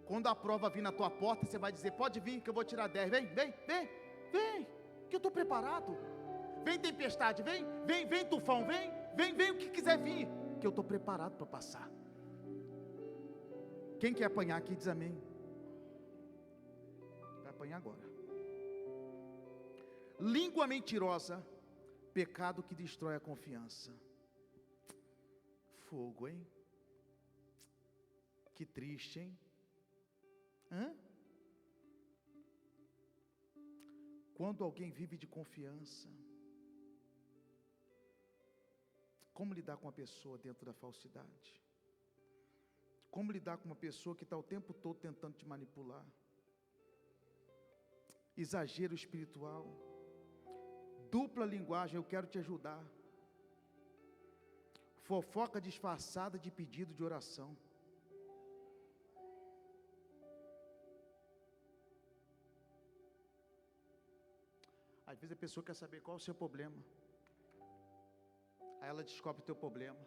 S1: Quando a prova vir na tua porta, você vai dizer: pode vir que eu vou tirar 10. Vem, que eu estou preparado. Vem tempestade, vem tufão, vem o que quiser vir, que eu estou preparado para passar. Quem quer apanhar aqui diz amém. Vai apanhar agora. Língua mentirosa, pecado que destrói a confiança. Fogo, hein? Que triste, hein? Quando alguém vive de confiança, como lidar com uma pessoa dentro da falsidade? Como lidar com uma pessoa que está o tempo todo tentando te manipular? Exagero espiritual, dupla linguagem. Eu quero te ajudar. Fofoca disfarçada de pedido de oração. Às vezes a pessoa quer saber qual é o seu problema. Aí ela descobre o teu problema.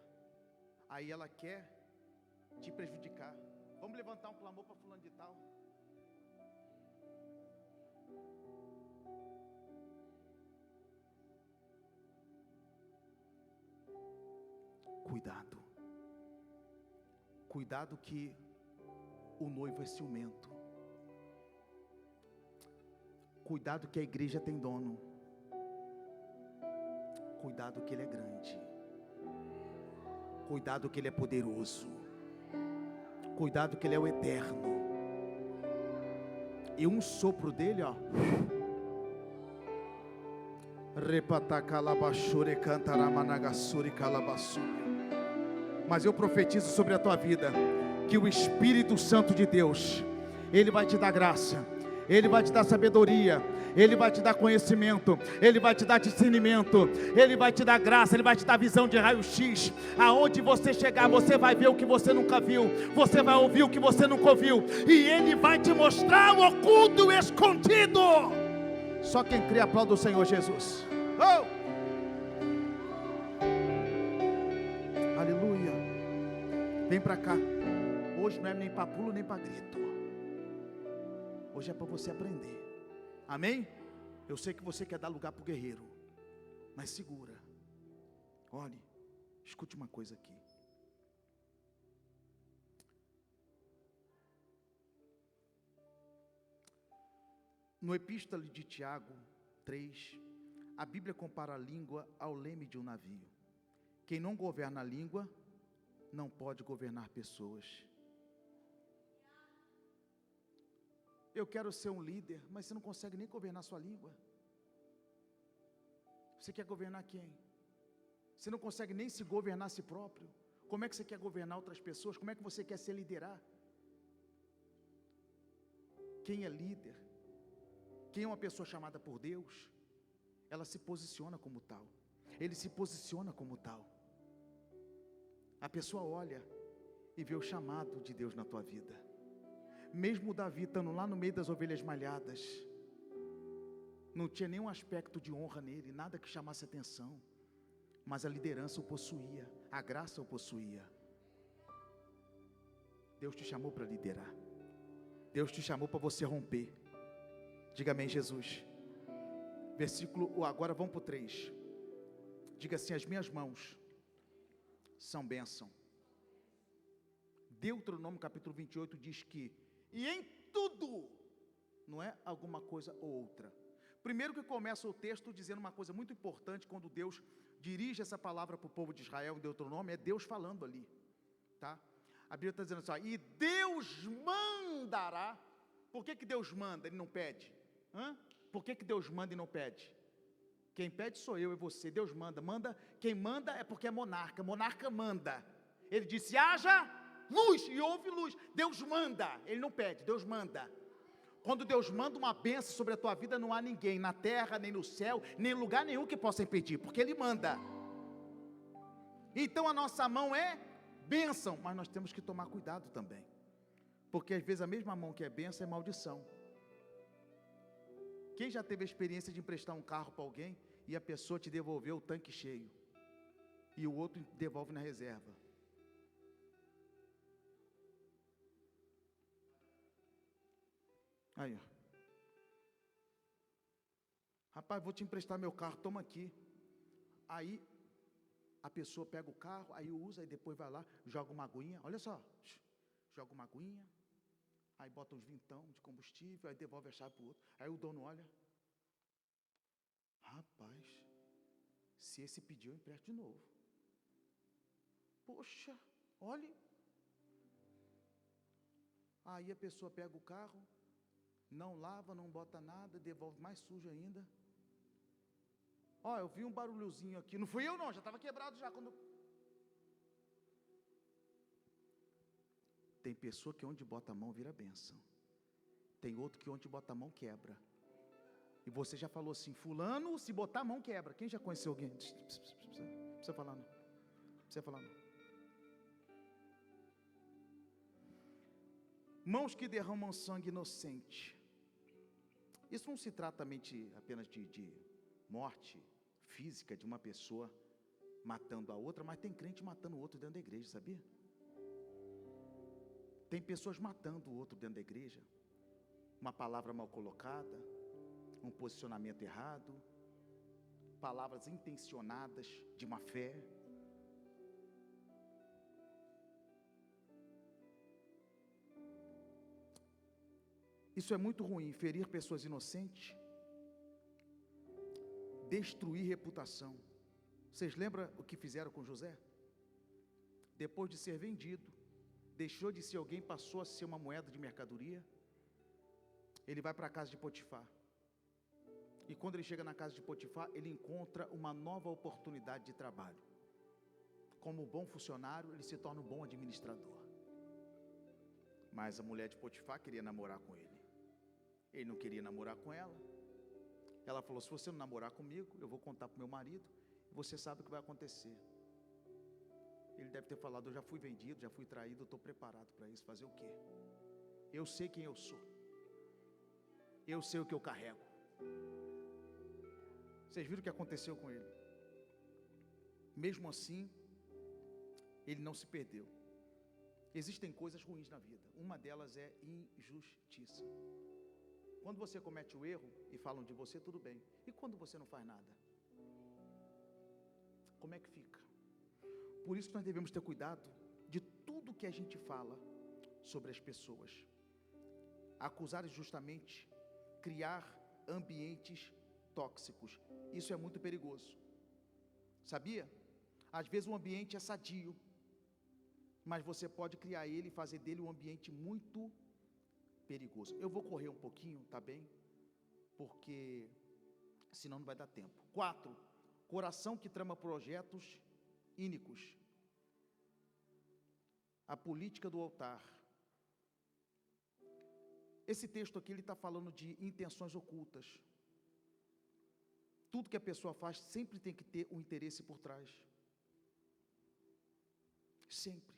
S1: Aí ela quer te prejudicar. Vamos levantar um clamor para fulano de tal. Cuidado. Cuidado que o noivo é ciumento. Cuidado que a igreja tem dono. Cuidado que ele é grande. Cuidado que ele é poderoso. Cuidado que ele é o eterno. E um sopro dele, ó. Mas eu profetizo sobre a tua vida que o Espírito Santo de Deus, ele vai te dar graça, ele vai te dar sabedoria, ele vai te dar conhecimento, ele vai te dar discernimento, ele vai te dar graça, ele vai te dar visão de raio-x. Aonde você chegar, você vai ver o que você nunca viu, você vai ouvir o que você nunca ouviu, e ele vai te mostrar o oculto e o escondido. Só quem crê aplauda o Senhor Jesus. Oh! Aleluia. Vem para cá. Hoje não é nem para pulo nem para grito. Hoje é para você aprender. Amém? Eu sei que você quer dar lugar para o guerreiro, mas segura. Olhe, escute uma coisa aqui. No epístola de Tiago 3, a Bíblia compara a língua ao leme de um navio. Quem não governa a língua, não pode governar pessoas. Eu quero ser um líder, mas você não consegue nem governar sua língua. Você quer governar quem? Você não consegue nem se governar a si próprio. Como é que você quer governar outras pessoas? Como é que você quer se liderar? Quem é líder? Quem é uma pessoa chamada por Deus? Ela se posiciona como tal. Ele se posiciona como tal. A pessoa olha e vê o chamado de Deus na tua vida. Mesmo Davi estando lá no meio das ovelhas malhadas, não tinha nenhum aspecto de honra nele, nada que chamasse atenção, mas a liderança o possuía, a graça o possuía. Deus te chamou para liderar. Deus te chamou para você romper. Diga amém, Jesus. Versículo, agora vamos para o 3. Diga assim: as minhas mãos são bênção. Deuteronômio capítulo 28 diz que, e em tudo, não é alguma coisa ou outra. Primeiro que começa o texto dizendo uma coisa muito importante, quando Deus dirige essa palavra para o povo de Israel em Deuteronômio, é Deus falando ali, tá? A Bíblia está dizendo assim, e Deus mandará. Por que Deus manda, Ele não pede? Por que Deus manda e não pede? Quem pede sou eu e você. Deus manda. Quem manda é porque é monarca. Monarca manda. Ele disse: haja luz, e houve luz. Deus manda. Ele não pede, Deus manda. Quando Deus manda uma bênção sobre a tua vida, não há ninguém na terra, nem no céu, nem em lugar nenhum que possa impedir, porque Ele manda. Então a nossa mão é bênção, mas nós temos que tomar cuidado também, porque às vezes a mesma mão que é bênção é maldição. Quem já teve a experiência de emprestar um carro para alguém e a pessoa te devolveu o tanque cheio e o outro devolve na reserva? Aí, ó. Rapaz, vou te emprestar meu carro, toma aqui. Aí a pessoa pega o carro, aí usa, e depois vai lá, joga uma aguinha, olha só, joga uma aguinha, aí bota uns vintão de combustível, aí devolve a chave para o outro. Aí o dono olha: rapaz, se esse pediu, eu empresto de novo. Poxa, olhe. Aí a pessoa pega o carro, não lava, não bota nada, devolve mais sujo ainda. Ó, eu vi um barulhozinho aqui, não fui eu não, já estava quebrado já quando... Tem pessoa que onde bota a mão vira bênção. Tem outro que onde bota a mão quebra. E você já falou assim: fulano, se botar a mão quebra. Quem já conheceu alguém? Não precisa falar não. Não precisa falar não. Mãos que derramam sangue inocente. Isso não se trata apenas de morte física de uma pessoa matando a outra, mas tem crente matando o outro dentro da igreja, sabia? Tem pessoas matando o outro dentro da igreja. Uma palavra mal colocada, um posicionamento errado, palavras intencionadas de má fé. Isso é muito ruim, ferir pessoas inocentes, destruir reputação. Vocês lembram o que fizeram com José? Depois de ser vendido, deixou de ser alguém, passou a ser uma moeda de mercadoria. Ele vai para a casa de Potifar. E quando ele chega na casa de Potifar, ele encontra uma nova oportunidade de trabalho. Como bom funcionário, ele se torna um bom administrador. Mas a mulher de Potifar queria namorar com ele. Ele não queria namorar com ela. Ela falou: se você não namorar comigo, eu vou contar para o meu marido, e você sabe o que vai acontecer. Ele deve ter falado: eu já fui vendido, já fui traído, eu estou preparado para isso. Fazer o quê? Eu sei quem eu sou. Eu sei o que eu carrego. Vocês viram o que aconteceu com ele? Mesmo assim, ele não se perdeu. Existem coisas ruins na vida. Uma delas é injustiça. Quando você comete o erro e falam de você, tudo bem. E quando você não faz nada? Como é que fica? Por isso que nós devemos ter cuidado de tudo que a gente fala sobre as pessoas. Acusar injustamente, criar ambientes tóxicos. Isso é muito perigoso. Sabia? Às vezes o ambiente é sadio, mas você pode criar ele e fazer dele um ambiente muito perigoso. Eu vou correr um pouquinho, tá bem? Porque senão não vai dar tempo. 4. Coração que trama projetos ínicos. A política do altar. Esse texto aqui, ele está falando de intenções ocultas. Tudo que a pessoa faz sempre tem que ter um interesse por trás. Sempre.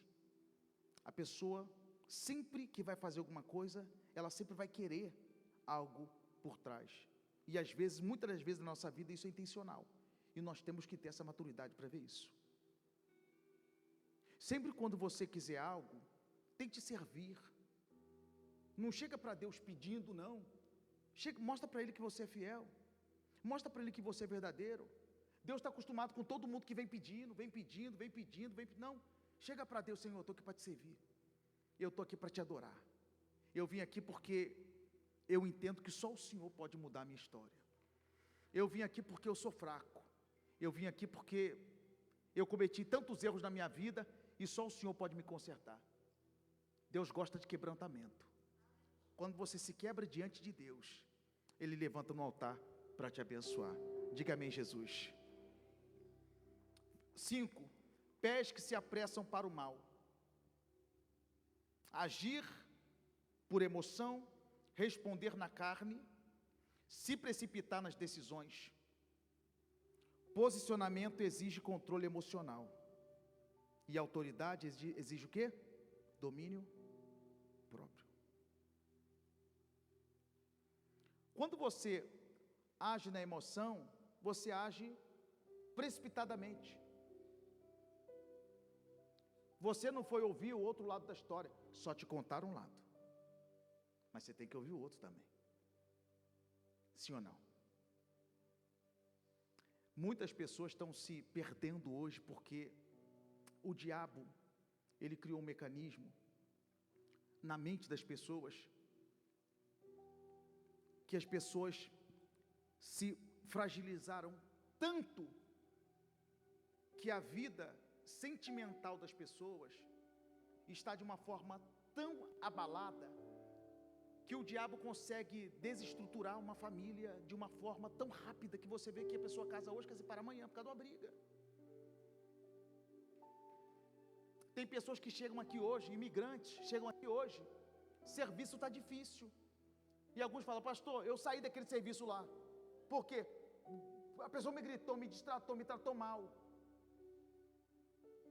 S1: A pessoa, sempre que vai fazer alguma coisa, ela sempre vai querer algo por trás. E às vezes, muitas das vezes na nossa vida, isso é intencional. E nós temos que ter essa maturidade para ver isso. Sempre quando você quiser algo, tente servir. Não chega para Deus pedindo, não. Mostra para Ele que você é fiel. Mostra para Ele que você é verdadeiro. Deus está acostumado com todo mundo que vem pedindo. Não, chega para Deus: Senhor, eu estou aqui para te servir. Eu estou aqui para te adorar. Eu vim aqui porque eu entendo que só o Senhor pode mudar a minha história. Eu vim aqui porque eu sou fraco. Eu vim aqui porque eu cometi tantos erros na minha vida e só o Senhor pode me consertar. Deus gosta de quebrantamento. Quando você se quebra diante de Deus, Ele levanta no altar para te abençoar. Diga amém, Jesus. 5. Pés que se apressam para o mal. Agir por emoção, responder na carne, se precipitar nas decisões. Posicionamento exige controle emocional. E autoridade exige o quê? Domínio próprio. Quando você age na emoção, você age precipitadamente. Você não foi ouvir o outro lado da história, só te contaram um lado. Mas você tem que ouvir o outro também. Sim ou não? Muitas pessoas estão se perdendo hoje porque o diabo, ele criou um mecanismo na mente das pessoas, que as pessoas se fragilizaram tanto, que a vida sentimental das pessoas está de uma forma tão abalada, que o diabo consegue desestruturar uma família de uma forma tão rápida, que você vê que a pessoa casa hoje, quer separar amanhã, por causa de uma briga. Tem pessoas que chegam aqui hoje, imigrantes, chegam aqui hoje, serviço está difícil, e alguns falam: pastor, eu saí daquele serviço lá, por quê? A pessoa me gritou, me distratou, me tratou mal.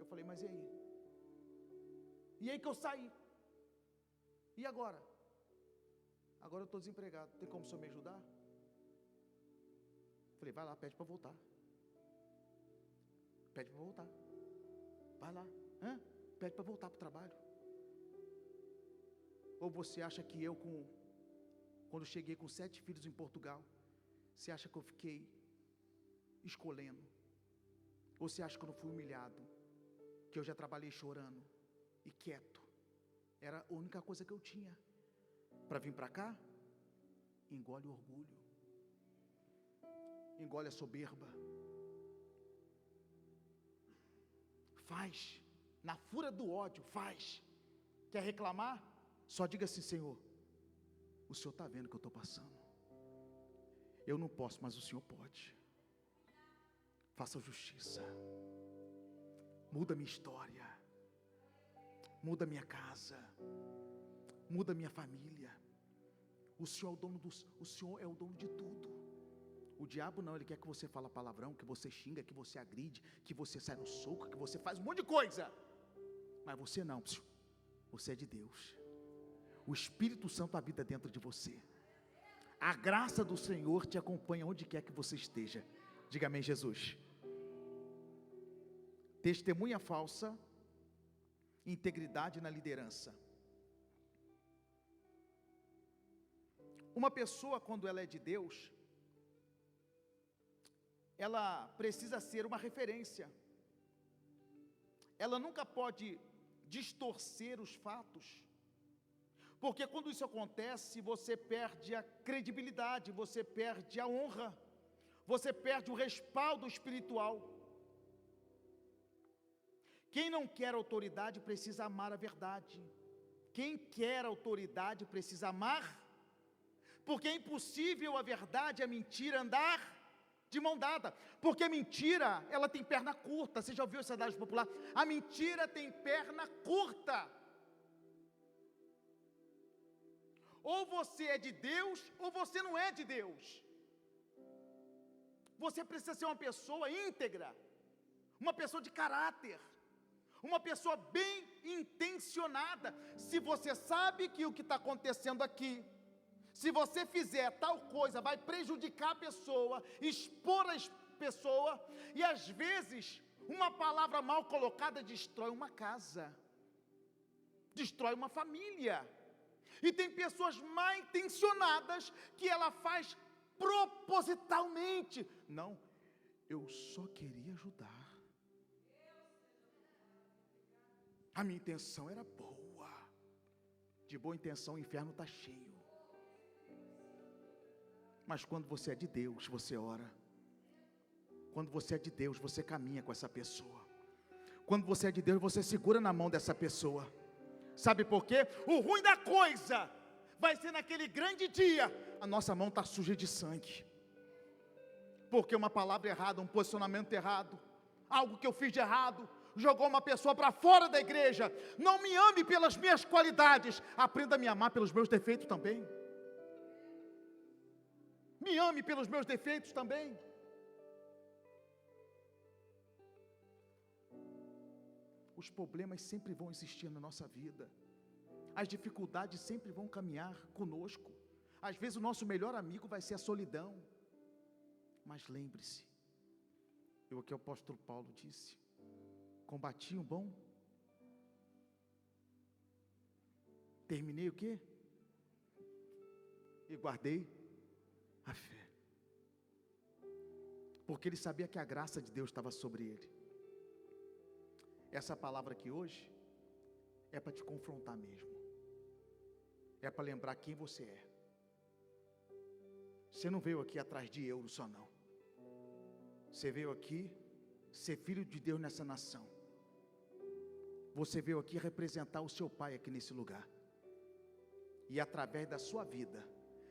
S1: Eu falei: mas e aí? E aí que eu saí? E agora? Agora eu estou desempregado, tem como o senhor me ajudar? Falei: vai lá, pede para voltar. Pede para voltar. Vai lá, pede para voltar para o trabalho. Ou você acha que eu, quando cheguei com 7 filhos em Portugal, você acha que eu fiquei escolhendo? Ou você acha que eu não fui humilhado? Que eu já trabalhei chorando e quieto? Era a única coisa que eu tinha. Para vir para cá, engole o orgulho, engole a soberba, faz, na fúria do ódio, faz. Quer reclamar? Só diga assim: Senhor, o Senhor está vendo o que eu estou passando, eu não posso, mas o Senhor pode. Faça justiça, muda minha história, muda minha casa, muda minha família. O Senhor é o dono de tudo. O diabo não, ele quer que você fale palavrão, que você xinga, que você agride, que você sai no soco, que você faz um monte de coisa. Mas você não, você é de Deus. O Espírito Santo habita dentro de você. A graça do Senhor te acompanha onde quer que você esteja. Diga amém, Jesus. Testemunha falsa, integridade na liderança. Uma pessoa, quando ela é de Deus, ela precisa ser uma referência. Ela nunca pode distorcer os fatos, porque quando isso acontece, você perde a credibilidade, você perde a honra, você perde o respaldo espiritual. Quem não quer autoridade precisa amar a verdade. Quem quer autoridade precisa amar, porque é impossível a verdade e a mentira andar de mão dada, porque a mentira, ela tem perna curta. Você já ouviu essa adagem popular? A mentira tem perna curta. Ou você é de Deus, ou você não é de Deus. Você precisa ser uma pessoa íntegra, uma pessoa de caráter, uma pessoa bem intencionada. Se você sabe que o que está acontecendo aqui, se você fizer tal coisa, vai prejudicar a pessoa, expor a pessoa, e às vezes, uma palavra mal colocada destrói uma casa, destrói uma família. E tem pessoas mal intencionadas, que ela faz propositalmente. Não, eu só queria ajudar. A minha intenção era boa. De boa intenção o inferno está cheio. Mas quando você é de Deus, você ora. Quando você é de Deus, você caminha com essa pessoa. Quando você é de Deus, você segura na mão dessa pessoa. Sabe por quê? O ruim da coisa vai ser naquele grande dia, a nossa mão está suja de sangue. porque uma palavra errada, um posicionamento errado, algo que eu fiz de errado, jogou uma pessoa para fora da igreja. Não me ame pelas minhas qualidades, aprenda a me amar pelos meus defeitos também. Me ame pelos meus defeitos também. Os problemas sempre vão existir na nossa vida, as dificuldades sempre vão caminhar conosco. Às vezes o nosso melhor amigo vai ser a solidão. Mas lembre-se, o que o apóstolo Paulo disse: combati o bom, terminei o quê? E guardei a fé. Porque ele sabia que a graça de Deus estava sobre ele. Essa palavra aqui hoje é para te confrontar mesmo. É para lembrar quem você é. Você não veio aqui atrás de euro só não. Você veio aqui ser filho de Deus nessa nação. Você veio aqui representar o seu pai aqui nesse lugar. E através da sua vida,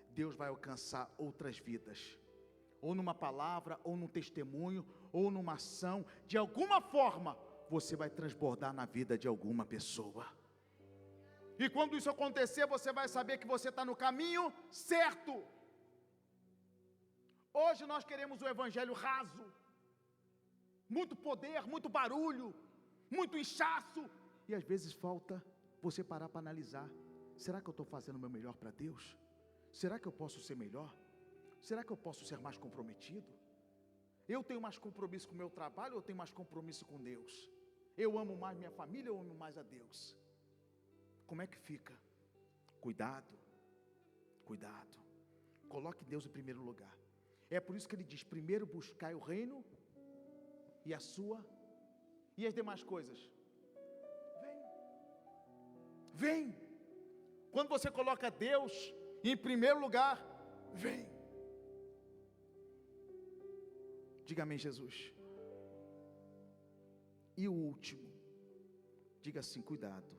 S1: Deus vai alcançar outras vidas. Ou numa palavra, ou num testemunho, ou numa ação. De alguma forma, você vai transbordar na vida de alguma pessoa. E quando isso acontecer, você vai saber que você está no caminho certo. Hoje nós queremos o evangelho raso. Muito poder, muito barulho, muito inchaço. E às vezes falta você parar para analisar. Será que eu estou fazendo o meu melhor para Deus? Será que eu posso ser melhor? Será que eu posso ser mais comprometido? Eu tenho mais compromisso com o meu trabalho ou eu tenho mais compromisso com Deus? Eu amo mais minha família ou amo mais a Deus? Como é que fica? Cuidado, cuidado. Coloque Deus em primeiro lugar. É por isso que ele diz: primeiro buscai o reino e a sua, e as demais coisas. Vem. Quando você coloca Deus em primeiro lugar, vem. Diga amém, Jesus. E o último, diga assim: cuidado.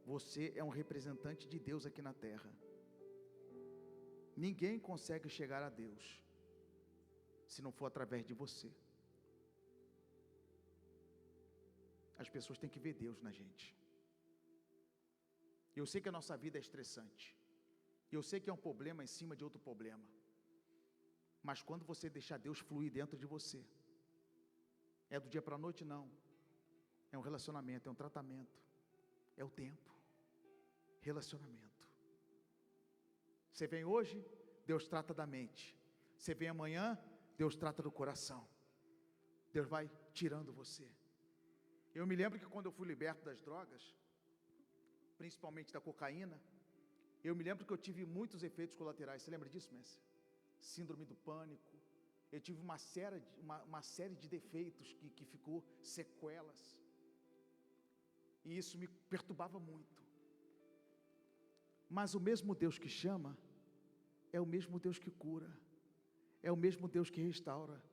S1: Você é um representante de Deus aqui na terra. Ninguém consegue chegar a Deus se não for através de você. As pessoas têm que ver Deus na gente. Eu sei que a nossa vida é estressante. Eu sei que é um problema em cima de outro problema. Mas quando você deixar Deus fluir dentro de você, é do dia para a noite? Não. É um relacionamento, é um tratamento. É o tempo. Relacionamento. Você vem hoje, Deus trata da mente. Você vem amanhã, Deus trata do coração. Deus vai tirando você. Eu me lembro que quando eu fui liberto das drogas, principalmente da cocaína, eu me lembro que eu tive muitos efeitos colaterais. Você lembra disso, Messi? Síndrome do pânico. Eu tive uma série de defeitos que ficou sequelas. E isso me perturbava muito. Mas o mesmo Deus que chama é o mesmo Deus que cura, é o mesmo Deus que restaura.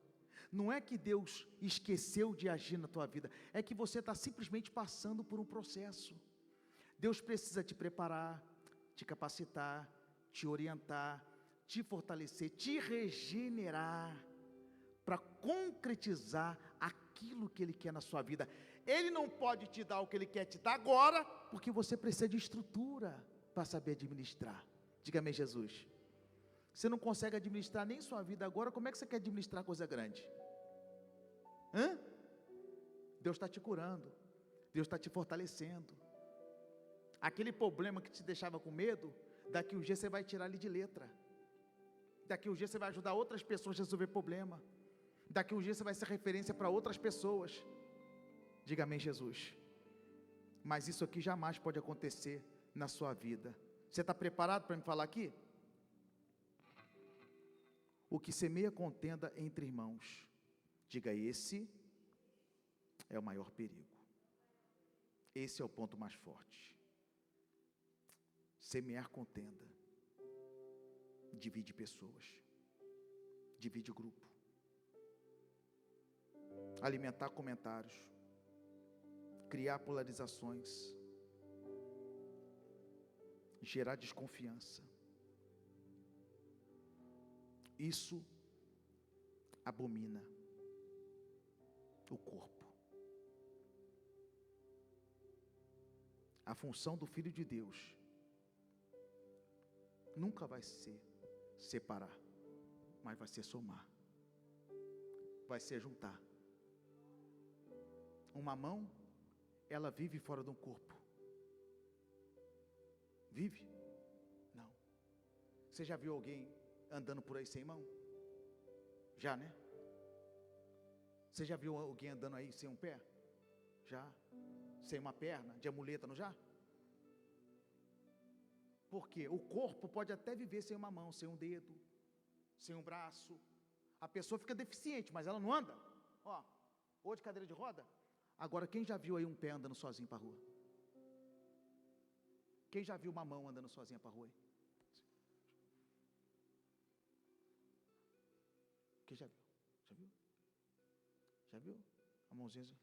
S1: Não é que Deus esqueceu de agir na tua vida, é que você está simplesmente passando por um processo. Deus precisa te preparar, te capacitar, te orientar, te fortalecer, te regenerar, para concretizar aquilo que Ele quer na sua vida. Ele não pode te dar o que Ele quer te dar agora, porque você precisa de estrutura para saber administrar. Diga amém, Jesus. Você não consegue administrar nem sua vida agora, como é que você quer administrar coisa grande? Deus está te curando, Deus está te fortalecendo. Aquele problema que te deixava com medo, daqui um dia você vai tirar ele de letra. Daqui um dia você vai ajudar outras pessoas a resolver problema. Daqui um dia você vai ser referência para outras pessoas. Diga amém, Jesus. Mas isso aqui jamais pode acontecer na sua vida. Você está preparado para me falar aqui? O que semeia contenda entre irmãos, diga, esse é o maior perigo. Esse é o ponto mais forte. Semear contenda divide pessoas, divide grupo. Alimentar comentários, criar polarizações, gerar desconfiança. Isso abomina o corpo. A função do Filho de Deus nunca vai ser separar, mas vai ser somar, vai ser juntar. Uma mão, ela vive fora de um corpo. Vive? Não. Você já viu alguém andando por aí sem mão? Já, né? Você já viu alguém andando aí sem um pé? Já. Sem uma perna, de amuleta, não já? Porque o corpo pode até viver sem uma mão, sem um dedo, sem um braço. A pessoa fica deficiente, mas ela não anda. Ó, ou de cadeira de roda. Agora, quem já viu aí um pé andando sozinho para a rua? Quem já viu uma mão andando sozinha para a rua aí? Quem já viu? Já viu? Já viu? A mãozinha.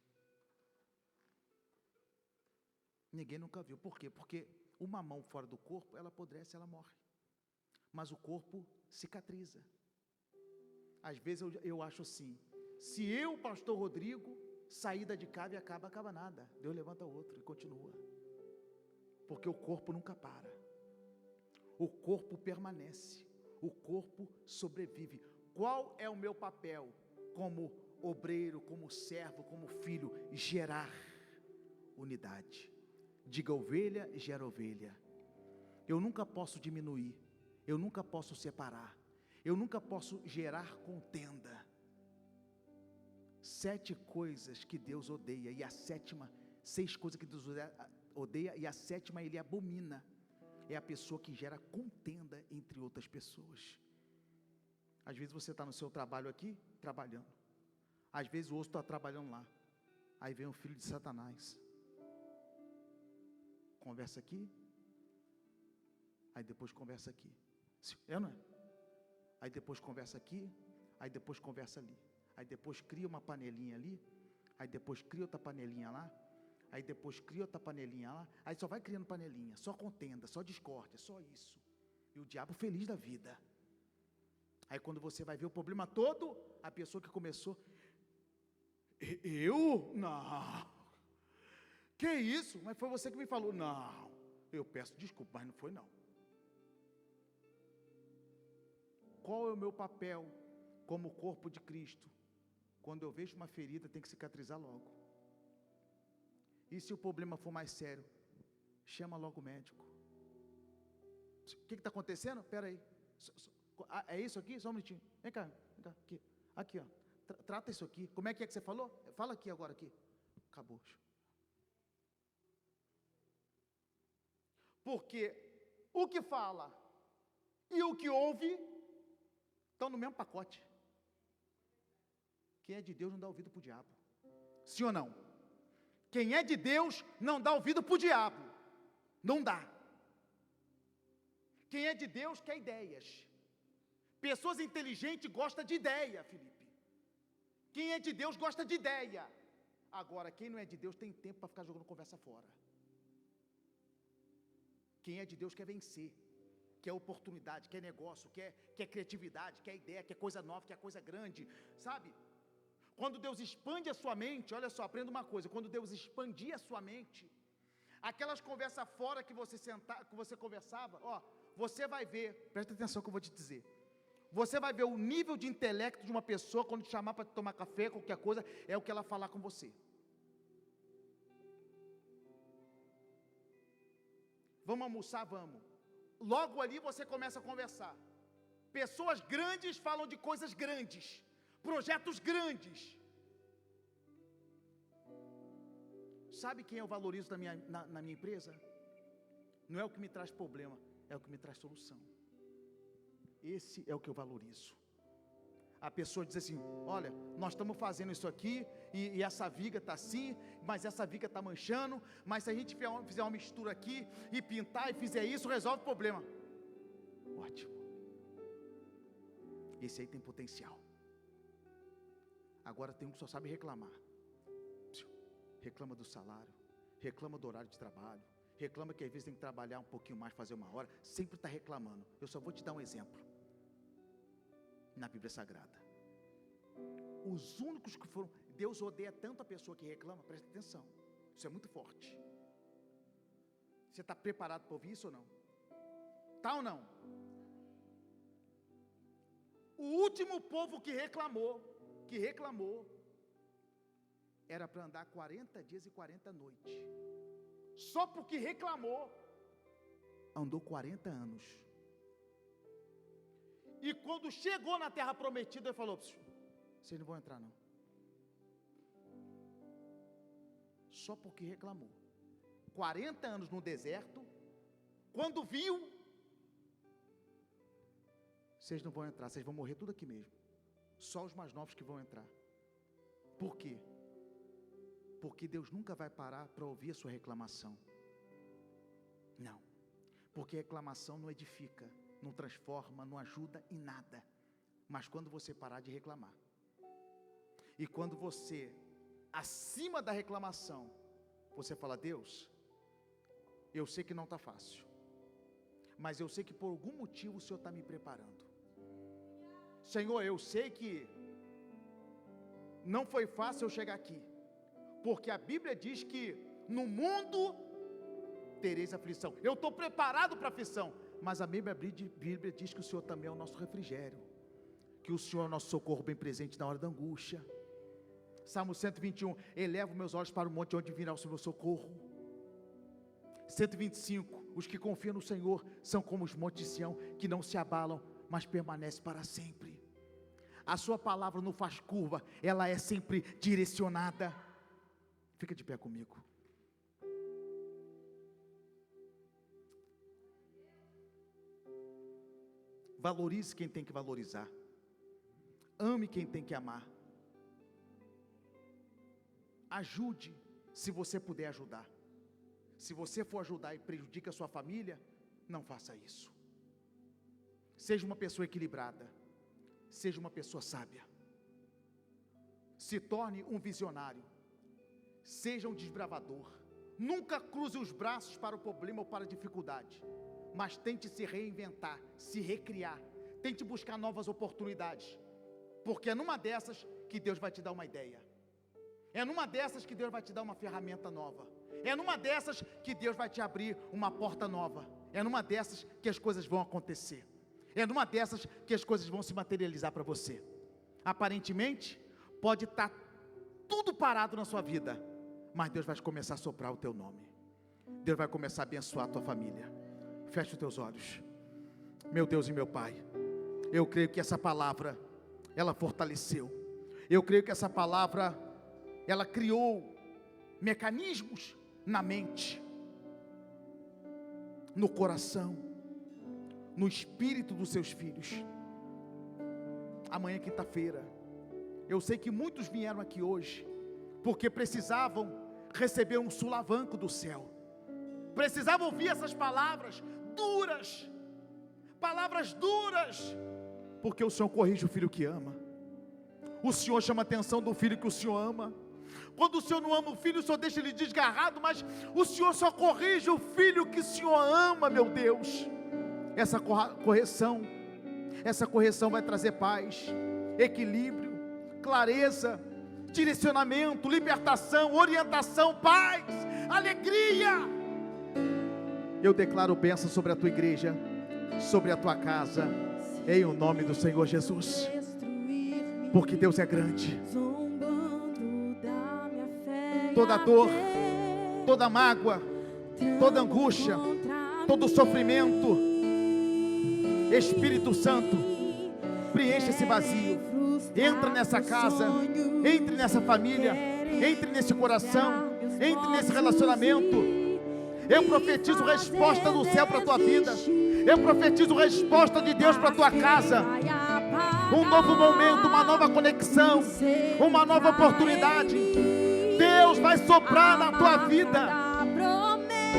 S1: Ninguém nunca viu. Por quê? Porque uma mão fora do corpo, ela apodrece, ela morre. Mas o corpo cicatriza. Às vezes eu acho assim, se eu, pastor Rodrigo, saída de casa e acaba nada. Deus levanta outro e continua. Porque o corpo nunca para. O corpo permanece. O corpo sobrevive. Qual é o meu papel como obreiro, como servo, como filho? Gerar unidade. Diga ovelha, gera ovelha. Eu nunca posso diminuir. Eu nunca posso separar. Eu nunca posso gerar contenda. 7 coisas que Deus odeia, e a sétima, 6 coisas que Deus odeia, e a sétima Ele abomina. É a pessoa que gera contenda entre outras pessoas. Às vezes você está no seu trabalho aqui, trabalhando. Às vezes o outro está trabalhando lá. Aí vem o filho de Satanás. Conversa aqui. Aí depois conversa aqui. É ou não é? Aí depois conversa aqui. Aí depois conversa ali. Aí depois cria uma panelinha ali. Aí depois cria outra panelinha lá. Aí depois cria outra panelinha lá. Aí só vai criando panelinha. Só contenda, só discórdia, só isso. E o diabo feliz da vida. Aí quando você vai ver o problema todo, a pessoa que começou, eu? Não. Que isso? Mas foi você que me falou. Não. Eu peço desculpa, mas não foi não. Qual é o meu papel como corpo de Cristo? Quando eu vejo uma ferida, tem que cicatrizar logo. E se o problema for mais sério, chama logo o médico. O que está acontecendo? Espera aí. É isso aqui? Só um minutinho. Vem cá, aqui. Aqui, ó. Trata isso aqui. Como é que você falou? Fala aqui agora, aqui. Acabou. Porque o que fala e o que ouve estão no mesmo pacote. Quem é de Deus não dá ouvido para o diabo. Sim ou não? Quem é de Deus não dá ouvido para o diabo. Não dá. Quem é de Deus quer ideias. Pessoas inteligentes gostam de ideia, Felipe. Quem é de Deus gosta de ideia. Agora, quem não é de Deus tem tempo para ficar jogando conversa fora. Quem é de Deus quer vencer, quer oportunidade, quer negócio, quer criatividade, quer ideia, quer coisa nova, quer coisa grande, sabe? Quando Deus expande a sua mente, olha só, aprenda uma coisa, quando Deus expandir a sua mente, aquelas conversas fora que você conversava, ó, você vai ver, presta atenção que eu vou te dizer, você vai ver o nível de intelecto de uma pessoa, quando te chamar para tomar café, qualquer coisa, é o que ela falar com você. Vamos almoçar? Vamos. Logo ali você começa a conversar. Pessoas grandes falam de coisas grandes, projetos grandes. Sabe quem eu valorizo na minha empresa? Não é o que me traz problema, é o que me traz solução. Esse é o que eu valorizo. A pessoa diz assim, olha, nós estamos fazendo isso aqui, e essa viga está assim, mas essa viga está manchando, mas se a gente fizer uma mistura aqui, e pintar, e fizer isso, resolve o problema. Ótimo. Esse aí tem potencial. Agora tem um que só sabe reclamar. Reclama do salário, reclama do horário de trabalho, reclama que às vezes tem que trabalhar um pouquinho mais, fazer uma hora, sempre está reclamando. Eu só vou te dar um exemplo. na Bíblia Sagrada. Os únicos que foram... Deus odeia tanto a pessoa que reclama, presta atenção, isso é muito forte. Você está preparado para ouvir isso ou não? Está ou não? O último povo que reclamou, era para andar 40 dias e 40 noites. Só porque reclamou, andou 40 anos. E quando chegou na terra prometida, ele falou: vocês não vão entrar não. Só porque reclamou. 40 anos no deserto, quando viu, vocês não vão entrar, vocês vão morrer tudo aqui mesmo. Só os mais novos que vão entrar. Por quê? Porque Deus nunca vai parar para ouvir a sua reclamação. Não. Porque reclamação não edifica, não transforma, não ajuda em nada. Mas quando você parar de reclamar, e quando você, acima da reclamação, você fala: Deus, eu sei que não está fácil, mas eu sei que por algum motivo o Senhor está me preparando. Senhor, eu sei que não foi fácil eu chegar aqui, porque a Bíblia diz que no mundo tereis aflição. Eu estou preparado para a aflição, mas a Bíblia diz que o Senhor também é o nosso refrigério, que o Senhor é o nosso socorro bem presente na hora da angústia. Salmo 121, elevo meus olhos para o monte onde virá o seu socorro. 125, os que confiam no Senhor são como os montes de Sião, que não se abalam, mas permanecem para sempre. A sua palavra não faz curva, ela é sempre direcionada. Fica de pé comigo. Valorize quem tem que valorizar. Ame quem tem que amar. Ajude se você puder ajudar. Se você for ajudar e prejudica a sua família, não faça isso. Seja uma pessoa equilibrada. Seja uma pessoa sábia. Se torne um visionário. Seja um desbravador. Nunca cruze os braços para o problema ou para a dificuldade, mas tente se reinventar, se recriar. Tente buscar novas oportunidades, porque é numa dessas que Deus vai te dar uma ideia. É numa dessas que Deus vai te dar uma ferramenta nova. É numa dessas que Deus vai te abrir uma porta nova. É numa dessas que as coisas vão acontecer. É numa dessas que as coisas vão se materializar para você. Aparentemente, pode estar tudo parado na sua vida, mas Deus vai começar a soprar o teu nome. Deus vai começar a abençoar a tua família. Feche os teus olhos. Meu Deus e meu Pai, eu creio que essa palavra, ela fortaleceu. Eu creio que essa palavra, ela criou mecanismos na mente, no coração, no espírito dos seus filhos. Amanhã, quinta-feira, eu sei que muitos vieram aqui hoje porque precisavam receber um sulavanco do céu, precisavam ouvir essas palavras duras, porque o Senhor corrige o filho que ama. O Senhor chama a atenção do filho que o Senhor ama. Quando o Senhor não ama o filho, o Senhor deixa ele desgarrado, mas o Senhor só corrige o filho que o Senhor ama, meu Deus. Essa correção vai trazer paz, equilíbrio, clareza, direcionamento, libertação, orientação, paz, alegria. Eu declaro bênção sobre a tua igreja, sobre a tua casa, em o nome do Senhor Jesus, porque Deus é grande. Toda dor, toda mágoa, toda angústia, todo sofrimento, Espírito Santo, preencha esse vazio. Entra nessa casa, entre nessa família, entre nesse coração, entre nesse relacionamento. Eu profetizo resposta do céu para a tua vida. Eu profetizo resposta de Deus para a tua casa. Um novo momento, uma nova conexão, uma nova oportunidade. Deus vai soprar na tua vida.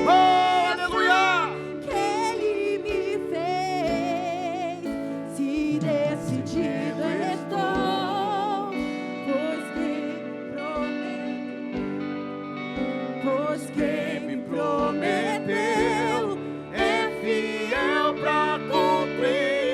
S1: Oh, aleluia!
S2: Que Ele me fez, se decidido estou, pois quem me prometeu é fiel pra cumprir.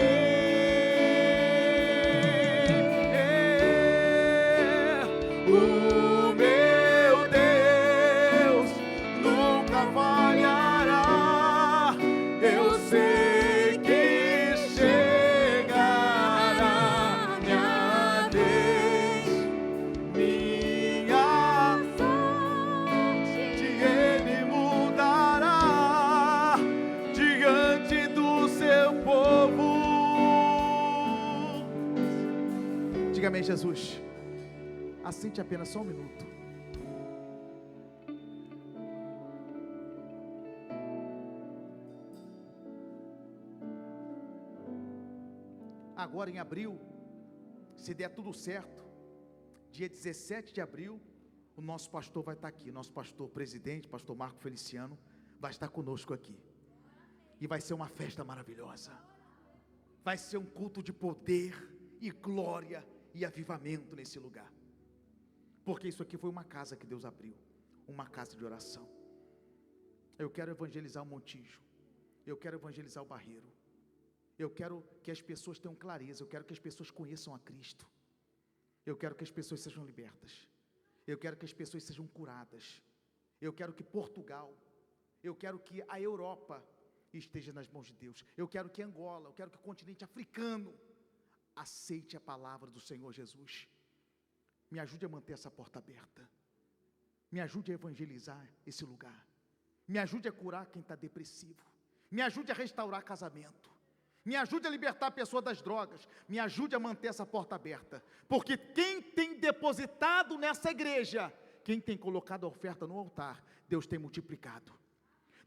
S1: amém, Jesus? Assente apenas só um minuto. Agora em abril, se der tudo certo, dia 17 de abril, o nosso pastor vai estar aqui, nosso pastor presidente, pastor Marco Feliciano, vai estar conosco aqui, e vai ser uma festa maravilhosa, vai ser um culto de poder, e glória, e avivamento nesse lugar, porque isso aqui foi uma casa que Deus abriu, uma casa de oração. Eu quero evangelizar o Montijo, eu quero evangelizar o Barreiro, eu quero que as pessoas tenham clareza, eu quero que as pessoas conheçam a Cristo, eu quero que as pessoas sejam libertas, eu quero que as pessoas sejam curadas, eu quero que Portugal, eu quero que a Europa esteja nas mãos de Deus, eu quero que Angola, eu quero que o continente africano aceite a palavra do Senhor Jesus. Me ajude a manter essa porta aberta, me ajude a evangelizar esse lugar, me ajude a curar quem está depressivo, me ajude a restaurar casamento, me ajude a libertar a pessoa das drogas, me ajude a manter essa porta aberta, porque quem tem depositado nessa igreja, quem tem colocado a oferta no altar, Deus tem multiplicado,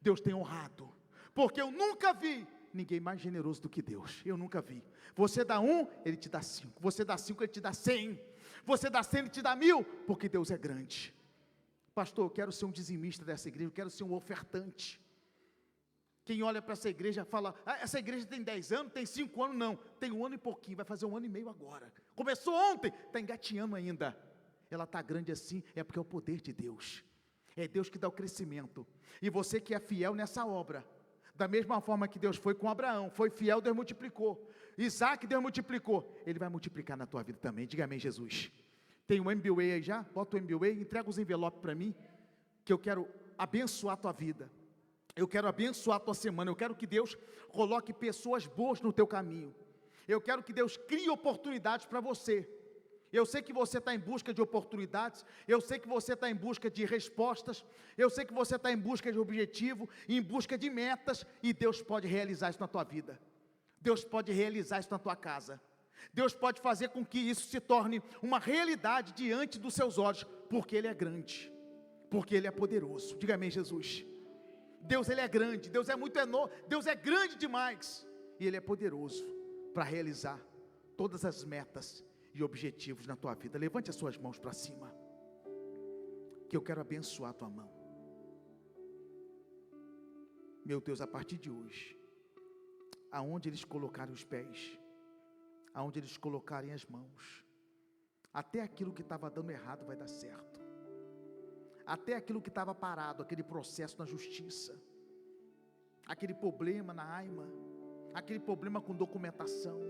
S1: Deus tem honrado, porque eu nunca vi ninguém mais generoso do que Deus, eu nunca vi. Você dá 1, Ele te dá 5, você dá 5, Ele te dá 100, você dá 100, Ele te dá 1000, porque Deus é grande. Pastor, eu quero ser um dizimista dessa igreja, eu quero ser um ofertante. Quem olha para essa igreja fala, essa igreja tem 10 anos, tem 5 anos, não, tem 1 ano e pouquinho, vai fazer 1 ano e meio agora, começou ontem, está engatinhando ainda, ela está grande assim, é porque é o poder de Deus, é Deus que dá o crescimento, e você que é fiel nessa obra, da mesma forma que Deus foi com Abraão, foi fiel, Deus multiplicou, Isaac, Deus multiplicou, Ele vai multiplicar na tua vida também, diga amém, Jesus. Tem um MBA aí já? Bota o MBA, entrega os envelopes para mim, que eu quero abençoar a tua vida, eu quero abençoar a tua semana, eu quero que Deus coloque pessoas boas no teu caminho, eu quero que Deus crie oportunidades para você, eu sei que você está em busca de oportunidades, eu sei que você está em busca de respostas, eu sei que você está em busca de objetivo, em busca de metas, e Deus pode realizar isso na tua vida, Deus pode realizar isso na tua casa, Deus pode fazer com que isso se torne uma realidade diante dos seus olhos, porque Ele é grande, porque Ele é poderoso, diga amém, Jesus. Deus, Ele é grande, Deus é muito enorme, Deus é grande demais, e Ele é poderoso para realizar todas as metas e objetivos na tua vida. Levante as suas mãos para cima, que eu quero abençoar a tua mão. Meu Deus, a partir de hoje, aonde eles colocarem os pés, aonde eles colocarem as mãos, até aquilo que estava dando errado vai dar certo, até aquilo que estava parado, aquele processo na justiça, aquele problema na AIMA, aquele problema com documentação,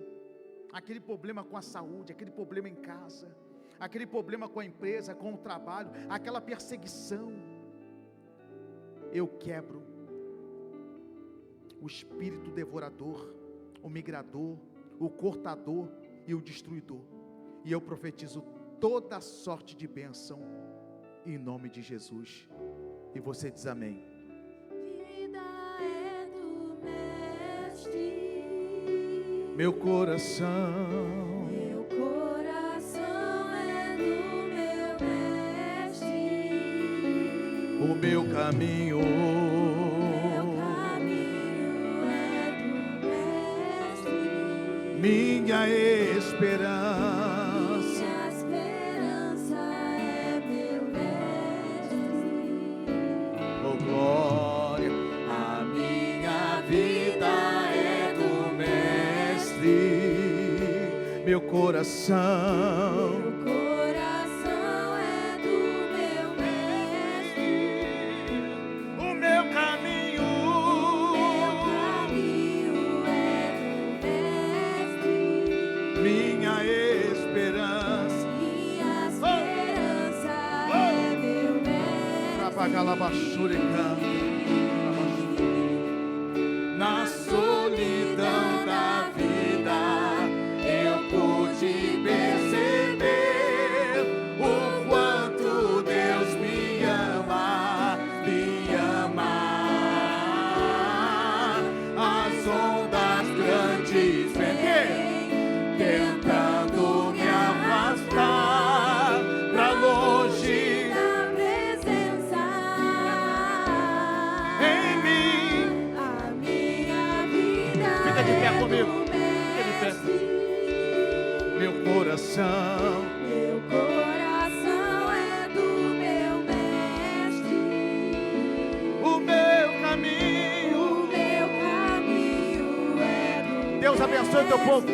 S1: aquele problema com a saúde, aquele problema em casa, aquele problema com a empresa, com o trabalho, aquela perseguição, eu quebro o espírito devorador, o migrador, o cortador e o destruidor, e eu profetizo toda sorte de bênção em nome de Jesus, e você diz amém.
S2: Vida é do Mestre,
S1: meu coração
S2: é do meu Mestre,
S1: o meu caminho
S2: é do Mestre,
S1: minha esperança
S2: é meu Mestre,
S1: oh glória, a minha vida é do Mestre, meu coração
S2: é do meu Mestre,
S1: o meu caminho
S2: é do Mestre,
S1: minha esperança
S2: é meu Mestre.
S1: Na solidão da vida eu pude perceber o quanto Deus me ama, as ondas grandes vêm tentando me afastar. abençoe o teu povo.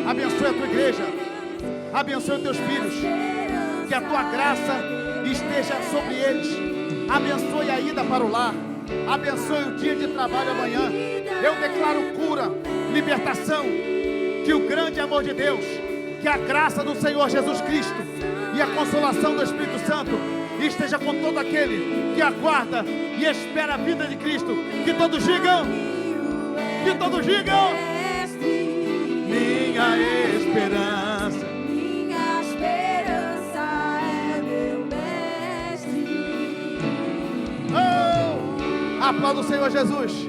S1: Abençoe a tua igreja. Abençoe os teus filhos. Que a tua graça esteja sobre eles. Abençoe a ida para o lar. Abençoe o dia de trabalho amanhã. Eu declaro cura, libertação. Que o grande amor de Deus, que a graça do Senhor Jesus Cristo e a consolação do Espírito Santo esteja com todo aquele que aguarda e espera a vida de Cristo. Que todos digam, minha esperança.
S2: Minha esperança é meu mestre.
S1: Oh, aplauda o Senhor Jesus.